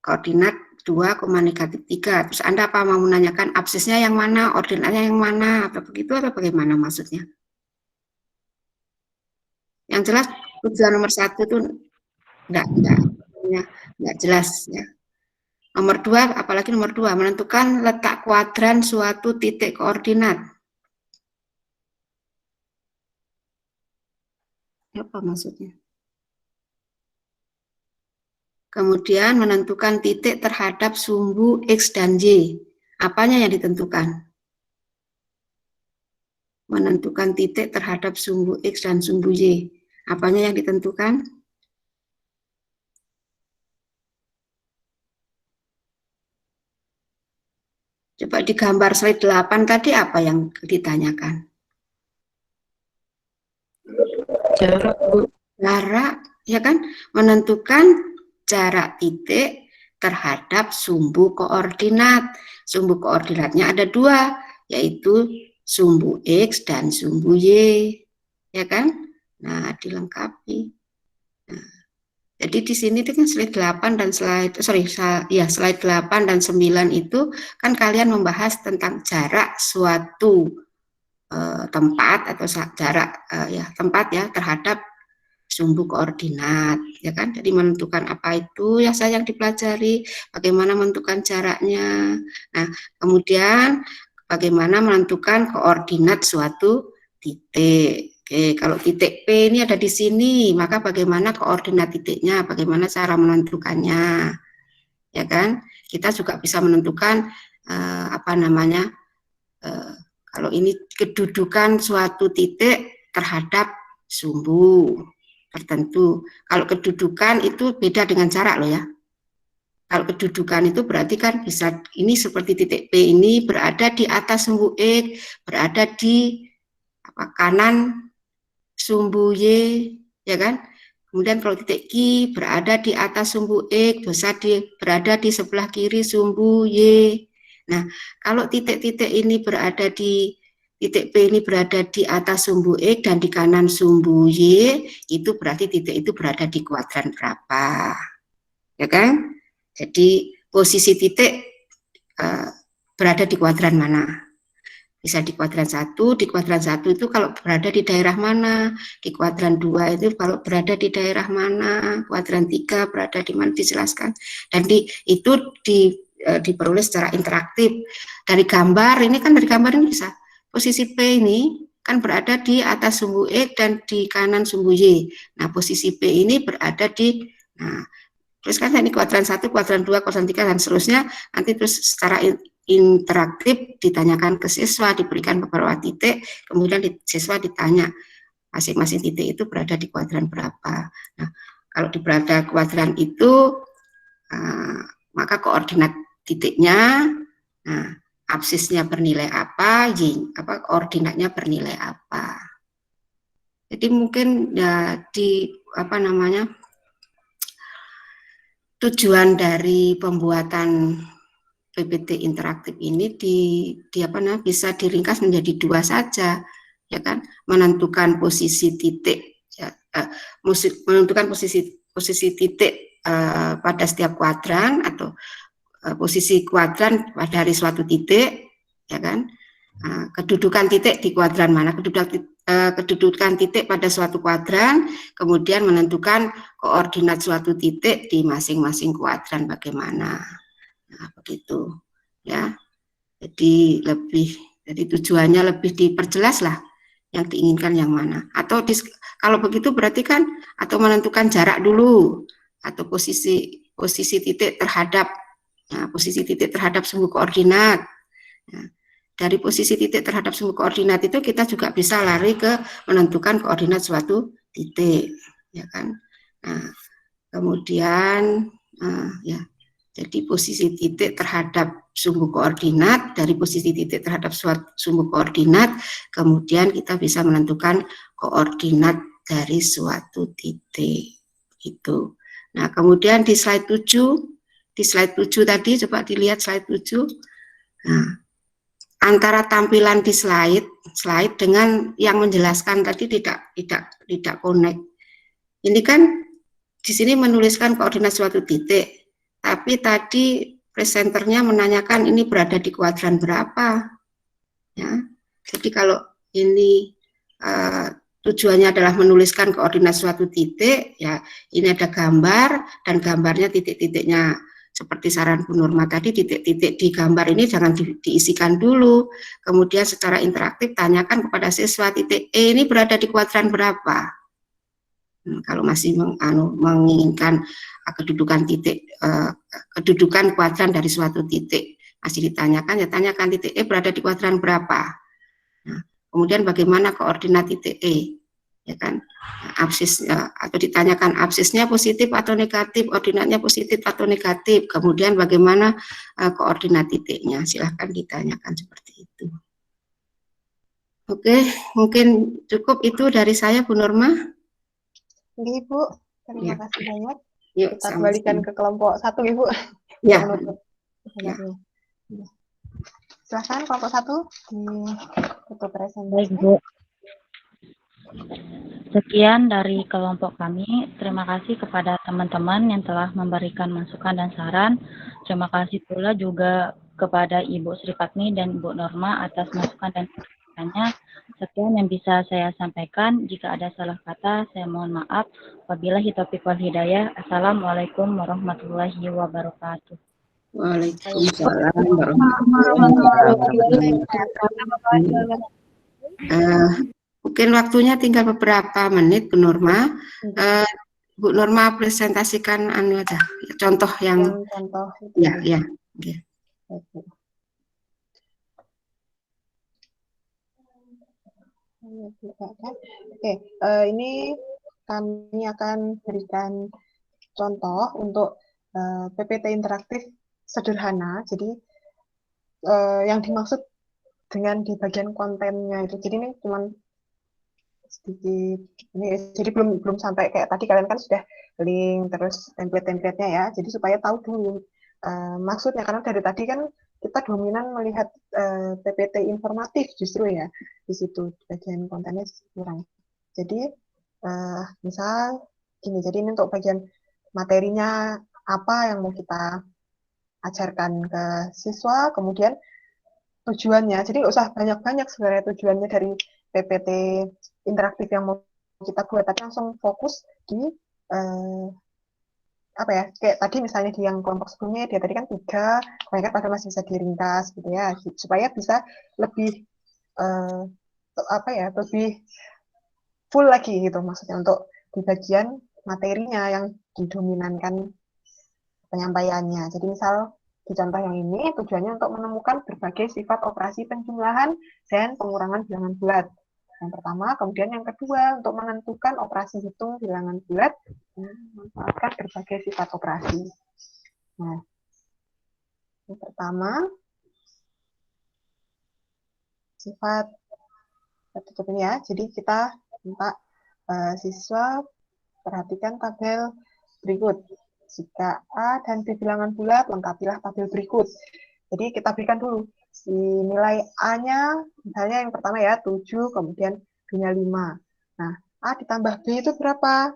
koordinat 2, -3. Terus Anda apa mau menanyakan absisnya yang mana, ordinatnya yang mana, atau begitu atau bagaimana maksudnya? Yang jelas tujuan nomor 1 itu enggak jelas ya. Nomor 2, apalagi nomor 2, menentukan letak kuadran suatu titik koordinat. Apa maksudnya? Kemudian menentukan titik terhadap sumbu X dan Y. Apanya yang ditentukan? Menentukan titik terhadap sumbu X dan sumbu Y. Apanya yang ditentukan? Coba di gambar slide 8 tadi apa yang ditanyakan? Jarak, Bu. Jarak, ya kan? Menentukan jarak titik terhadap sumbu koordinat. Sumbu koordinatnya ada 2, yaitu sumbu X dan sumbu Y. Ya kan? Nah, dilengkapi. Nah, jadi di sini itu kan slide 8 dan slide 8 dan 9 itu kan kalian membahas tentang jarak suatu tempat atau jarak tempat ya terhadap sumbu koordinat ya kan. Jadi menentukan apa itu ya saya yang dipelajari, bagaimana menentukan jaraknya. Nah, kemudian bagaimana menentukan koordinat suatu titik. Oke, kalau titik P ini ada di sini, maka bagaimana koordinat titiknya, bagaimana cara menentukannya. Ya kan? Kita juga bisa menentukan kalau ini kedudukan suatu titik terhadap sumbu tertentu. Kalau kedudukan itu beda dengan jarak loh ya. Kalau kedudukan itu berarti kan bisa ini seperti titik P ini berada di atas sumbu X, berada di kanan sumbu Y, ya kan? Kemudian kalau titik Q berada di atas sumbu X, berada di sebelah kiri sumbu Y. Nah, kalau titik-titik ini berada di titik P ini berada di atas sumbu X dan di kanan sumbu Y, itu berarti titik itu berada di kuadran berapa, ya kan? Jadi posisi titik berada di kuadran mana? Bisa di kuadran 1, di kuadran 1 itu kalau berada di daerah mana, di kuadran 2 itu kalau berada di daerah mana, kuadran 3 berada di mana dijelaskan. Dan itu diperoleh secara interaktif. Dari gambar, ini kan dari gambar ini bisa. Posisi P ini kan berada di atas sumbu X dan di kanan sumbu Y. Nah, posisi P ini berada di, terus kan ini kuadran 1, kuadran 2, kuadran 3, dan seterusnya. Nanti terus secara interaktif ditanyakan ke siswa, diberikan beberapa titik, kemudian siswa ditanya masing-masing titik itu berada di kuadran berapa. Nah, kalau berada kuadran itu, maka koordinat titiknya, absisnya bernilai apa, koordinatnya bernilai apa. Jadi mungkin ya tujuan dari pembuatan PPT interaktif ini bisa diringkas menjadi 2 saja, ya kan? Menentukan posisi titik, ya, menentukan posisi titik pada setiap kuadran atau posisi kuadran dari suatu titik, ya kan? Kedudukan titik di kuadran mana, kedudukan titik pada suatu kuadran, kemudian menentukan koordinat suatu titik di masing-masing kuadran bagaimana. Nah, begitu ya. Jadi tujuannya lebih diperjelas lah yang diinginkan yang mana. Atau kalau begitu berarti kan atau menentukan jarak dulu atau posisi titik terhadap posisi titik terhadap sumbu koordinat. Nah, dari posisi titik terhadap sumbu koordinat itu kita juga bisa lari ke menentukan koordinat suatu titik, ya kan? Nah, kemudian ya. Jadi posisi titik terhadap sumbu koordinat, dari posisi titik terhadap sumbu koordinat, kemudian kita bisa menentukan koordinat dari suatu titik. Gitu. Nah, kemudian di slide 7 tadi, coba dilihat slide 7. Nah, antara tampilan di slide dengan yang menjelaskan tadi tidak connect. Ini kan di sini menuliskan koordinat suatu titik. Tapi tadi presenternya menanyakan ini berada di kuadran berapa, ya. Jadi kalau ini tujuannya adalah menuliskan koordinat suatu titik, ya ini ada gambar dan gambarnya titik-titiknya seperti saran Bu Nurma tadi, titik-titik di gambar ini jangan diisikan dulu. Kemudian secara interaktif tanyakan kepada siswa titik E ini berada di kuadran berapa. Kalau masih menginginkan kedudukan titik, kedudukan kuadran dari suatu titik masih ditanyakan, ya tanyakan titik E berada di kuadran berapa. Nah, kemudian bagaimana koordinat titik E, ya kan? Absis atau ditanyakan absisnya positif atau negatif, koordinatnya positif atau negatif. Kemudian bagaimana koordinat titiknya, silahkan ditanyakan seperti itu. Oke, mungkin cukup itu dari saya, Bu Nurma. Oke, Ibu, terima kasih banyak. Yuk, kita kembalikan ke kelompok 1, Ibu. Ya. Ya. Silahkan kelompok 1 ditutup presentasi. Baik, Bu. Sekian dari kelompok kami. Terima kasih kepada teman-teman yang telah memberikan masukan dan saran. Terima kasih pula juga kepada Ibu Sri Fatmi dan Ibu Norma atas masukan dan kritikannya. Sekian yang bisa saya sampaikan. Jika ada salah kata, saya mohon maaf. Wabillahi taufiq wal hidayah. Assalamualaikum warahmatullahi wabarakatuh. Waalaikumsalam warahmatullahi wabarakatuh. Mungkin waktunya tinggal beberapa menit, Bu Nurma. Bu Nurma presentasikan aja, contoh yang contoh. Ya. Okay. Oke, ini kami akan berikan contoh untuk PPT interaktif sederhana. Jadi yang dimaksud dengan di bagian kontennya itu, jadi ini cuma sedikit ini, jadi belum sampai kayak tadi kalian kan sudah link terus template-templatenya ya. Jadi supaya tahu dulu maksudnya, karena dari tadi kan kita dominan melihat PPT informatif justru ya, di situ bagian kontennya kurang. Jadi misal gini, jadi ini untuk bagian materinya apa yang mau kita ajarkan ke siswa, kemudian tujuannya. Jadi nggak usah banyak-banyak sebenarnya tujuannya dari PPT interaktif yang mau kita buat, tapi langsung fokus di apa ya, kayak tadi misalnya di yang kelompok sebelumnya dia tadi kan 3, kebanyakan pada masih bisa diringkas gitu ya, supaya bisa lebih apa ya, lebih full lagi gitu maksudnya untuk di bagian materinya yang didominankan penyampaiannya. Jadi misal di contoh yang ini tujuannya untuk menemukan berbagai sifat operasi penjumlahan dan pengurangan bilangan bulat. Yang pertama, kemudian yang kedua untuk menentukan operasi hitung bilangan bulat dan memanfaatkan berbagai sifat operasi. Nah, yang pertama sifat tertutup ini ya. Jadi kita minta siswa perhatikan tabel berikut. Jika A dan B bilangan bulat, lengkapilah tabel berikut. Jadi kita berikan dulu si nilai A-nya, misalnya yang pertama ya 7, kemudian B-nya 5. Nah, A ditambah B itu berapa?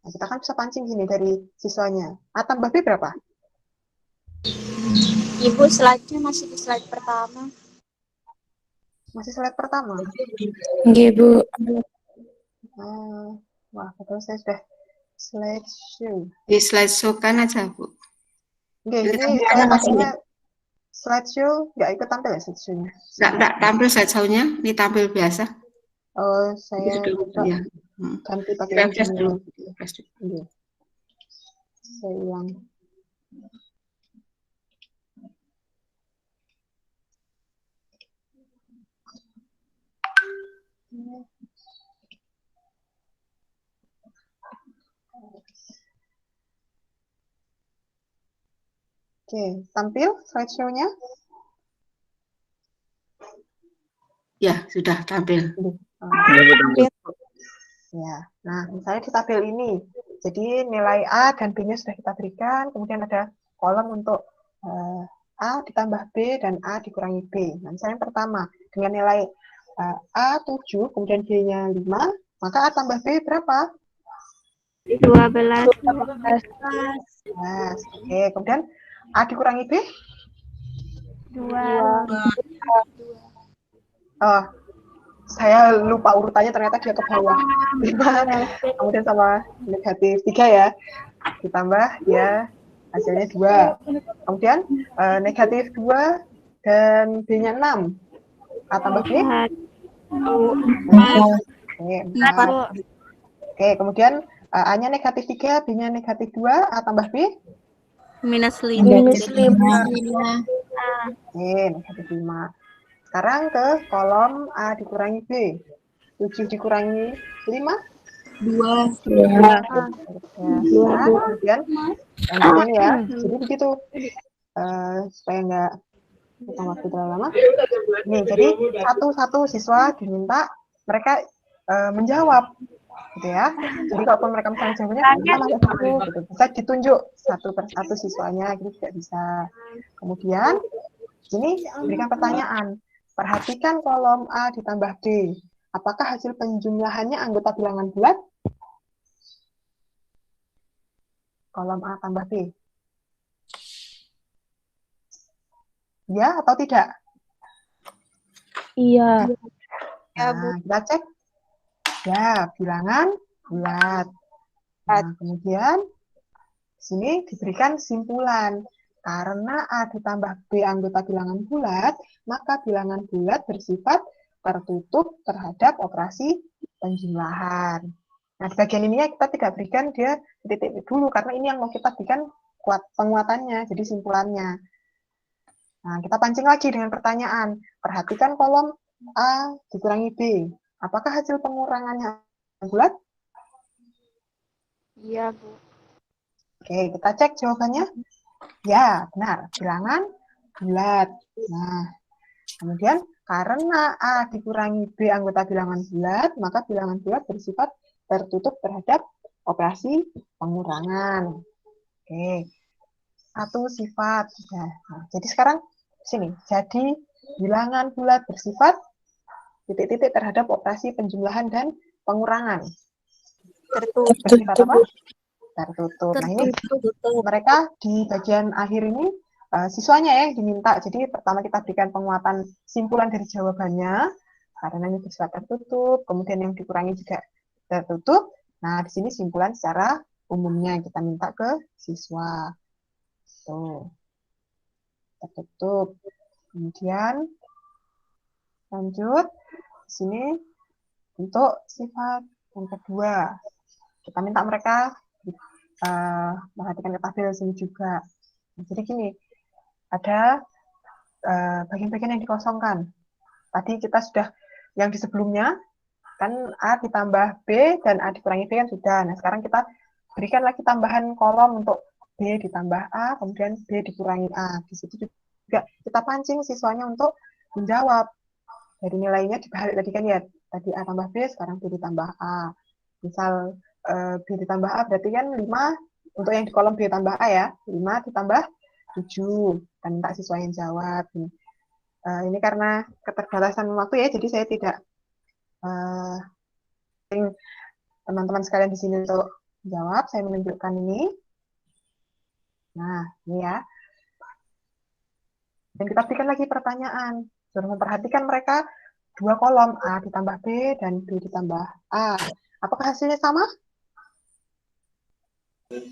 Nah, kita kan bisa pancing gini dari siswanya. A tambah B berapa? Ibu, slide-nya masih di slide pertama. Masih slide pertama? Nggih, Bu. Wah, betul saya sudah slideshow. Di slideshow kan aja, Bu. Oke, ini saya pakainya slideshow, nggak ikut tampil ya slideshow-nya? Nggak tampil slideshow-nya, ini tampil biasa. Oh, saya coba ya. ganti pakai Refresh dulu. Iya. Saya ulang. Oke, tampil slideshow-nya? Ya, sudah tampil. Ya, nah misalnya di tabel ini, jadi nilai A dan B-nya sudah kita berikan, kemudian ada kolom untuk A ditambah B dan A dikurangi B. Nah, misalnya yang pertama, dengan nilai A 7, kemudian B-nya 5, maka A tambah B berapa? 12. Oke, kemudian A dikurangi B? 2. Oh, saya lupa urutannya, ternyata dia ke bawah. 5, kemudian sama negatif 3 ya. Ditambah ya hasilnya 2. Kemudian negatif 2 dan B-nya 6. A tambah B? 4. Oke, kemudian A-nya negatif 3, B-nya negatif 2, A tambah B? -5. Oke, negatif 5. Sekarang ke kolom A dikurangi B. 7 dikurangi 5? 2. Kemudian lanjutin ya. Jadi begitu. Supaya nggak bukan waktu terlalu lama. Nih, jadi satu-satu siswa diminta mereka menjawab, gitu ya. Jadi kalau mereka misalnya jawabnya satu, gitu. Bisa ditunjuk satu persatu siswanya, gitu juga bisa. Kemudian sini berikan pertanyaan. Perhatikan kolom A ditambah D. Apakah hasil penjumlahannya anggota bilangan bulat? Kolom A tambah B. Ya atau tidak? Iya. Nah, kita cek. Ya, bilangan bulat. Nah, kemudian sini diberikan simpulan. Karena A ditambah B anggota bilangan bulat, maka bilangan bulat bersifat tertutup terhadap operasi penjumlahan. Nah, di bagian ini kita tidak berikan dia titik dulu, karena ini yang mau kita berikan penguatannya, jadi simpulannya. Nah, kita pancing lagi dengan pertanyaan. Perhatikan kolom A dikurangi B. Apakah hasil pengurangannya bulat? Iya, Bu. Oke, kita cek jawabannya. Ya, benar. Bilangan bulat. Nah, kemudian karena A dikurangi B anggota bilangan bulat, maka bilangan bulat bersifat tertutup terhadap operasi pengurangan. Oke, satu sifat. Nah, jadi sekarang sini. Jadi bilangan bulat bersifat titik-titik terhadap operasi penjumlahan dan pengurangan. Bersifat apa? Tertutup. Nah, ini mereka di bagian akhir ini siswanya yang diminta. Jadi pertama kita berikan penguatan simpulan dari jawabannya karena ini bersifat tertutup. Kemudian yang dikurangi juga tertutup. Nah, di sini simpulan secara umumnya kita minta ke siswa. Tuh. Tertutup. Kemudian lanjut di sini untuk sifat yang kedua. Kita minta mereka perhatikan ke tabel sini juga. Nah, jadi gini, ada bagian-bagian yang dikosongkan. Tadi kita sudah yang di sebelumnya kan A ditambah B dan A dikurangi B kan sudah. Nah, sekarang kita berikan lagi tambahan kolom untuk B ditambah A, kemudian B dikurangi A. Di situ juga kita pancing siswanya untuk menjawab. Dari nilainya dibalik tadi kan ya, tadi A tambah B, sekarang B ditambah A. Misal B ditambah A berarti kan 5, untuk yang di kolom B tambah A ya, 5 ditambah 7, dan minta siswa yang jawab. Ini karena keterbatasan waktu ya, jadi saya tidak teman-teman sekalian di sini untuk jawab, saya menunjukkan ini. Nah, ini ya. Dan kita berikan lagi pertanyaan. Suruh memperhatikan mereka 2 kolom, A ditambah B dan B ditambah A. Apakah hasilnya sama?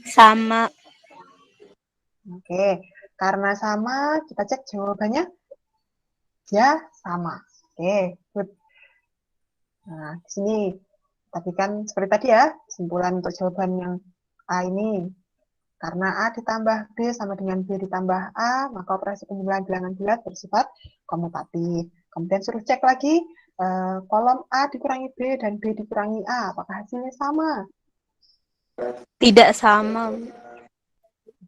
Sama. Oke, karena sama, kita cek jawabannya. Ya, sama. Oke, good. Nah, di sini, tapi kan seperti tadi ya, kesimpulan untuk jawaban yang A ini. Karena A ditambah B sama dengan B ditambah A, maka operasi penjumlahan bilangan bulat bersifat komutatif. Kemudian suruh cek lagi, kolom A dikurangi B dan B dikurangi A, apakah hasilnya sama? Tidak sama.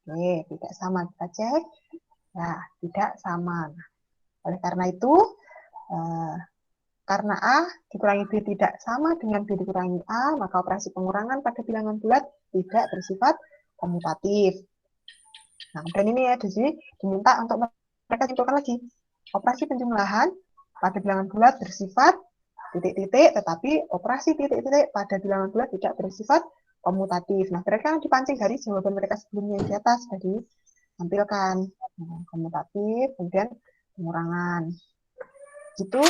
Oke, tidak sama. Kita cek. Nah, tidak sama. Oleh karena itu, karena A dikurangi B tidak sama dengan B dikurangi A, maka operasi pengurangan pada bilangan bulat tidak bersifat komutatif. Nah, dan ini ya, di sini diminta untuk mereka simpulkan lagi. Operasi penjumlahan pada bilangan bulat bersifat titik-titik, tetapi operasi titik-titik pada bilangan bulat tidak bersifat komutatif. Nah, mereka dipancing dari jawaban mereka sebelumnya yang di atas tadi tampilkan komutatif, kemudian pengurangan. Gitu.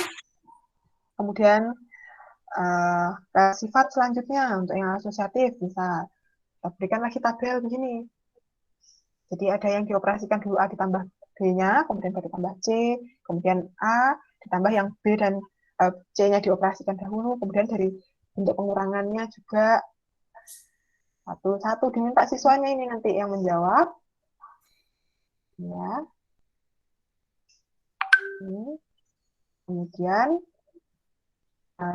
Kemudian sifat selanjutnya untuk yang asosiatif bisa kita berikan lagi tabel begini. Jadi ada yang dioperasikan dulu A ditambah B-nya, kemudian B ditambah C, kemudian A ditambah yang B dan C-nya dioperasikan dahulu, kemudian dari bentuk pengurangannya juga satu-satu diminta siswanya ini nanti yang menjawab. Ya. Ini. Kemudian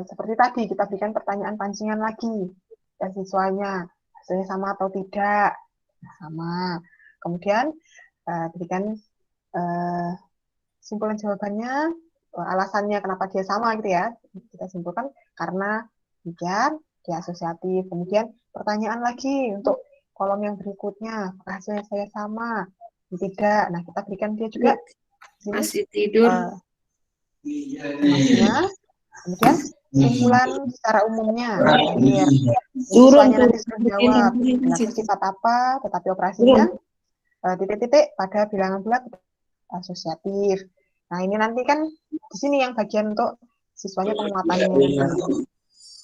seperti tadi kita berikan pertanyaan pancingan lagi ke siswanya, hasilnya sama atau tidak? Sama. Kemudian berikan simpulan jawabannya, alasannya kenapa dia sama gitu ya. Kita simpulkan karena dia asosiatif. Kemudian pertanyaan lagi untuk kolom yang berikutnya, apakah hasilnya saya sama? Tidak. Nah, kita berikan dia juga masih tidur. Kemudian simpulan secara umumnya terakhir. Siswanya nanti sudah jawab berlaku sifat apa, tetapi operasinya titik-titik pada bilangan bulat asosiatif. Nah, ini nanti kan di sini yang bagian untuk siswanya penguatannya nanti.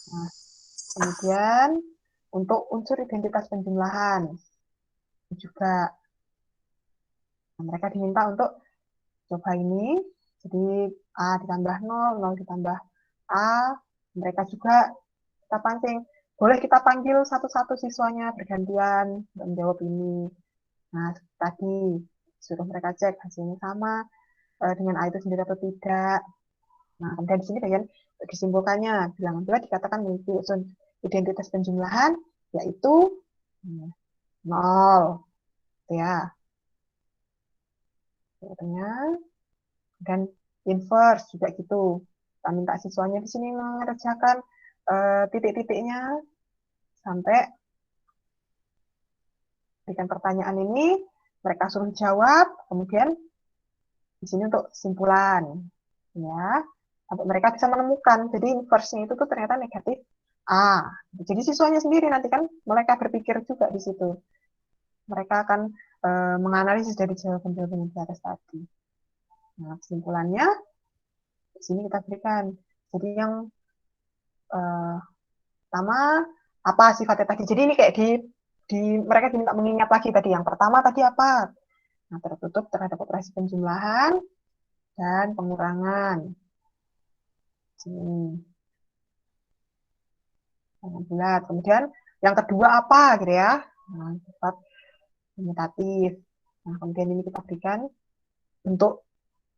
Nah, kemudian untuk unsur identitas penjumlahan juga mereka diminta untuk coba ini. Jadi A ditambah 0, 0 ditambah A, mereka juga kita pancing. Boleh kita panggil satu-satu siswanya bergantian untuk menjawab ini. Nah, tadi suruh mereka cek hasilnya sama dengan A itu sendiri atau tidak. Nah, kemudian di sini bagian disimpulkannya, bilangan bulat dikatakan memiliki unsur identitas penjumlahan, yaitu 0. Ya. Dan inverse juga gitu. Kita minta siswanya di sini mengerjakan titik-titiknya sampai berikan pertanyaan ini, mereka suruh jawab, kemudian di sini untuk kesimpulan, ya, sampai mereka bisa menemukan. Jadi inverse-nya itu tuh ternyata negatif A. Jadi siswanya sendiri nanti kan mereka berpikir juga di situ. Mereka akan menganalisis dari jawaban-jawaban yang di atas tadi. Nah, kesimpulannya di sini kita berikan. Jadi yang pertama apa sifatnya tadi. Jadi ini kayak mereka diminta mengingat lagi tadi. Yang pertama tadi apa? Nah, tertutup terhadap operasi penjumlahan dan pengurangan. Sini. Bulat. Kemudian yang kedua apa gitu ya? Nah, sifat komutatif. Nah, kemudian ini kita berikan bentuk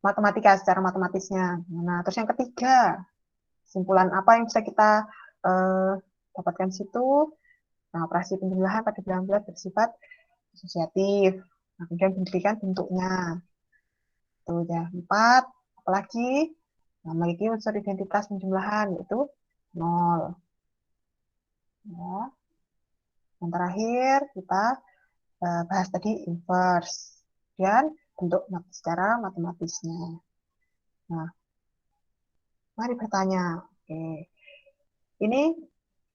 matematika secara matematisnya. Nah, terus yang ketiga, kesimpulan apa yang bisa kita dapatkan situ? Nah, operasi penjumlahan pada bilangan bulat bersifat asosiatif. Nah, kemudian berikan bentuknya. Tuh ya 4, apalagi memiliki unsur identitas penjumlahan yaitu 0. Ya. Yang terakhir kita bahas tadi inverse dan bentuk secara matematisnya. Nah, mari bertanya. Oke. Ini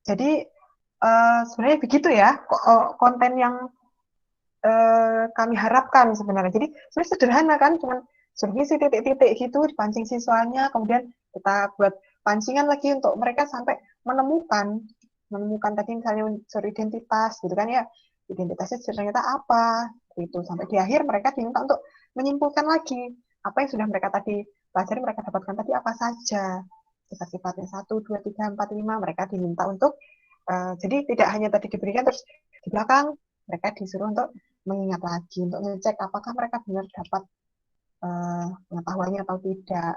jadi sebenarnya begitu ya konten yang kami harapkan sebenarnya. Jadi sebenarnya sederhana kan, cuman suruh isi titik-titik gitu, dipancing siswanya, kemudian kita buat pancingan lagi untuk mereka sampai menemukan tadi misalnya unsur identitas gitu kan ya, identitasnya ternyata apa gitu, sampai di akhir mereka diminta untuk menyimpulkan lagi apa yang sudah mereka tadi pelajari, mereka dapatkan tadi apa saja sifat-sifatnya 1, 2, 3, 4, 5, mereka diminta untuk jadi tidak hanya tadi diberikan terus di belakang mereka disuruh untuk mengingat lagi, untuk ngecek apakah mereka benar dapat pengetahuannya atau tidak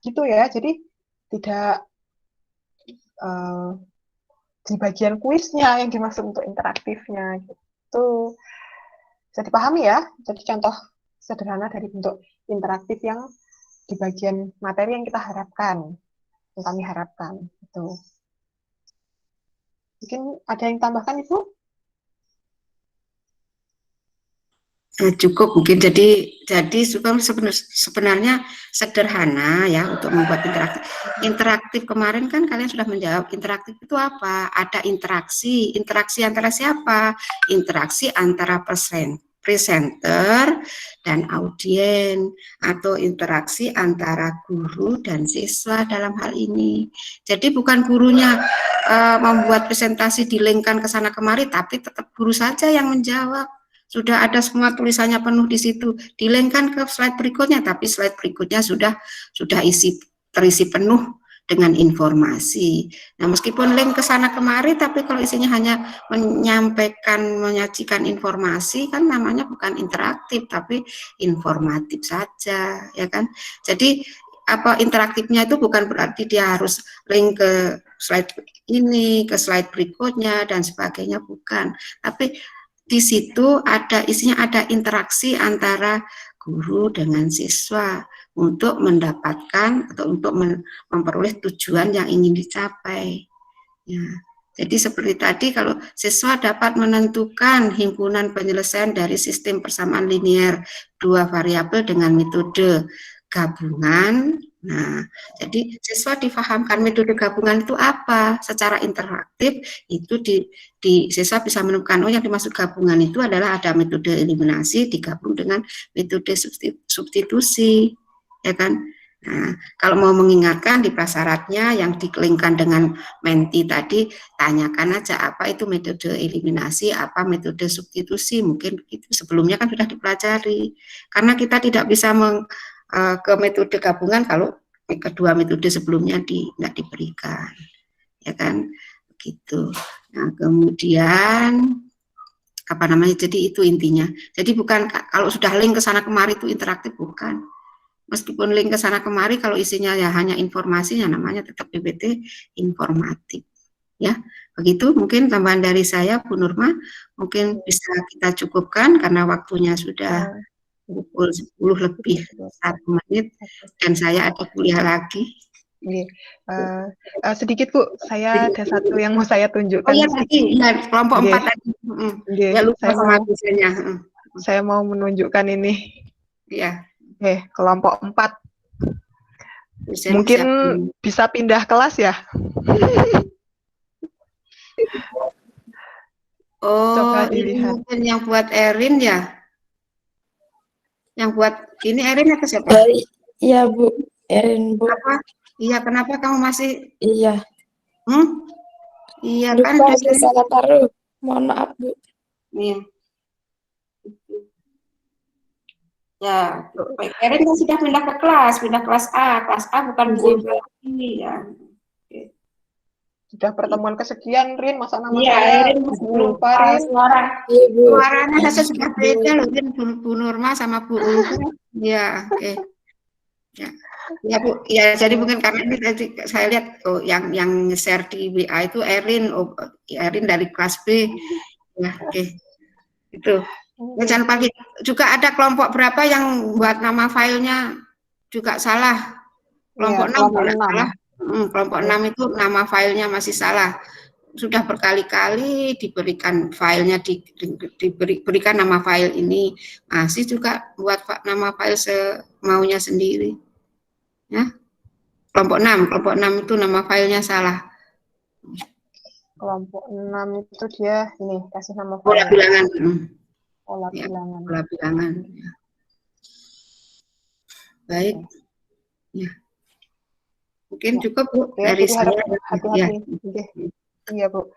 gitu ya. Jadi tidak di bagian kuisnya yang dimaksud untuk interaktifnya gitu. Bisa dipahami ya? Jadi contoh sederhana dari bentuk interaktif yang di bagian materi yang kita harapkan, yang kami harapkan gitu. Mungkin ada yang tambahkan Ibu? Cukup mungkin, jadi sebenarnya sederhana ya untuk membuat interaktif kemarin kan kalian sudah menjawab interaktif itu apa, ada interaksi antara siapa, interaksi antara presenter dan audien, atau interaksi antara guru dan siswa dalam hal ini. Jadi bukan gurunya membuat presentasi dilengkan ke sana kemari, tapi tetap guru saja yang menjawab. Sudah ada semua tulisannya penuh di situ, dilengkan ke slide berikutnya, tapi slide berikutnya sudah terisi penuh dengan informasi. Nah, meskipun link ke sana kemari, tapi kalau isinya hanya menyajikan informasi, kan namanya bukan interaktif, tapi informatif saja, ya kan? Jadi interaktifnya itu bukan berarti dia harus link ke slide ini, ke slide berikutnya dan sebagainya, bukan. Tapi di situ isinya ada interaksi antara guru dengan siswa untuk mendapatkan atau untuk memperoleh tujuan yang ingin dicapai. Ya, jadi seperti tadi, kalau siswa dapat menentukan himpunan penyelesaian dari sistem persamaan linear 2 variabel dengan metode gabungan. Nah, jadi siswa difahamkan metode gabungan itu apa secara interaktif, itu siswa bisa menemukan yang dimaksud gabungan itu adalah ada metode eliminasi digabung dengan metode substitusi, ya kan? Nah, kalau mau mengingatkan di prasyaratnya yang dikelingkan dengan menti tadi, tanyakan aja apa itu metode eliminasi, apa metode substitusi, mungkin begitu. Sebelumnya kan sudah dipelajari, karena kita tidak bisa ke metode gabungan kalau kedua metode sebelumnya tidak diberikan, ya kan, begitu. Nah, kemudian jadi itu intinya. Jadi bukan kalau sudah link ke sana kemari itu interaktif, bukan. Meskipun link ke sana kemari, kalau isinya ya hanya informasinya, namanya tetap PPT informatif, ya. Begitu mungkin tambahan dari saya, Bu Nurma. Mungkin bisa kita cukupkan karena waktunya sudah pukul 10 lebih 1 menit dan saya ada kuliah lagi. Sedikit Bu, saya ada satu yang mau saya tunjukkan. Oh ya tadi, ya, kelompok 4 tadi. Ya lupa sama tulisannya. Saya mau menunjukkan ini. Iya. Kelompok 4. Mungkin bisa pindah kelas ya. Coba dilihat. Mungkin yang buat Erin ya. Yang buat ini Erin atau siapa? Iya Bu, Erin Bu. Apa? Iya, kenapa kamu masih? Iya. Iya lupa, kan. Saya salah taruh. Mohon maaf Bu. Iya. Ya, Erin kan sudah pindah kelas A. Kelas A bukan Bu lagi ya. Sudah pertemuan kesekian, Rin, masa nama saya Rin lupa, Rin. Suaranya saya sudah beda loh, Rin, Bu Nurma sama Bu Ulfa. Ya, oke. Ya Bu, ya jadi mungkin karena ini tadi saya lihat yang share di WA itu Erin, Erin dari kelas B. Ya, oke. Itu. Jangan pagi. Juga ada kelompok berapa yang buat nama filenya juga salah. Kelompok 6 kelompok kalau 6. salah. Kelompok 6 itu nama filenya masih salah. Sudah berkali-kali diberikan filenya, diberikan nama file ini, masih juga buat nama file semaunya sendiri. Ya. Kelompok 6 itu nama filenya salah. Kelompok 6 itu dia ini kasih nama Pola file. bilangan. Pola Ya, bilangan. pola bilangan. Ya. Baik. Ya. Mungkin cukup Bu Ya, dari jadi saya. hati-hati. Ya. Iya Bu.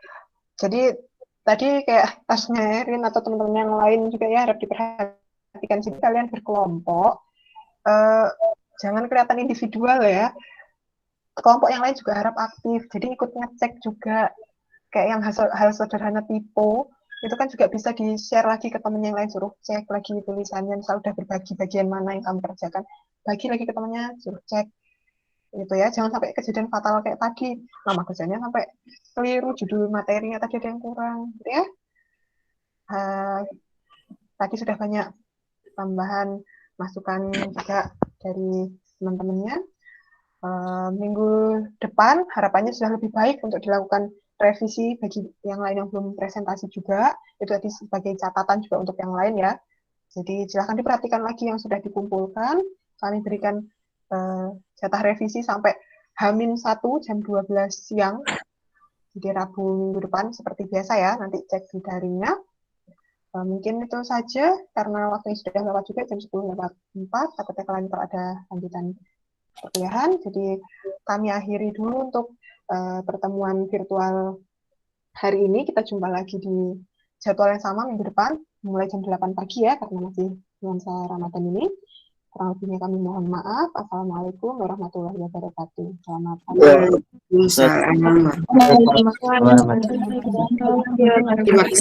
Jadi tadi kayak tasnya Erin atau teman-teman yang lain juga ya harap diperhatikan. Jadi kalian berkelompok, jangan kelihatan individual ya. Kelompok yang lain juga harap aktif. Jadi ikut ngecek juga kayak yang hal sederhana typo itu kan juga bisa di-share lagi ke teman yang lain, suruh cek lagi tulisannya, misal udah berbagi bagian mana yang kamu kerjakan, bagi lagi ke temannya, suruh cek gitu ya. Jangan sampai kejadian fatal kayak tadi, nama kerjanya sampai keliru, judul materinya tadi ada yang kurang gitu ya. Tadi sudah banyak tambahan masukan juga dari teman-temannya. Minggu depan harapannya sudah lebih baik untuk dilakukan revisi bagi yang lain yang belum presentasi juga. Itu tadi sebagai catatan juga untuk yang lain ya. Jadi silahkan diperhatikan lagi yang sudah dikumpulkan. Kami berikan jatah revisi sampai H-1 jam 12 siang. Jadi Rabu minggu depan seperti biasa ya, nanti cek di daringnya. Mungkin itu saja, karena waktunya sudah lewat juga, jam 10:04, takutnya kalian ada lanjutan perkuliahan. Jadi kami akhiri dulu untuk pertemuan virtual hari ini. Kita jumpa lagi di jadwal yang sama minggu depan, mulai jam 8 pagi ya, karena masih nuansa Ramadan ini. Kurang lebihnya kami mohon maaf. Assalamualaikum warahmatullahi wabarakatuh. Selamat pagi. Waalaikumsalam. Terima kasih. Terima kasih.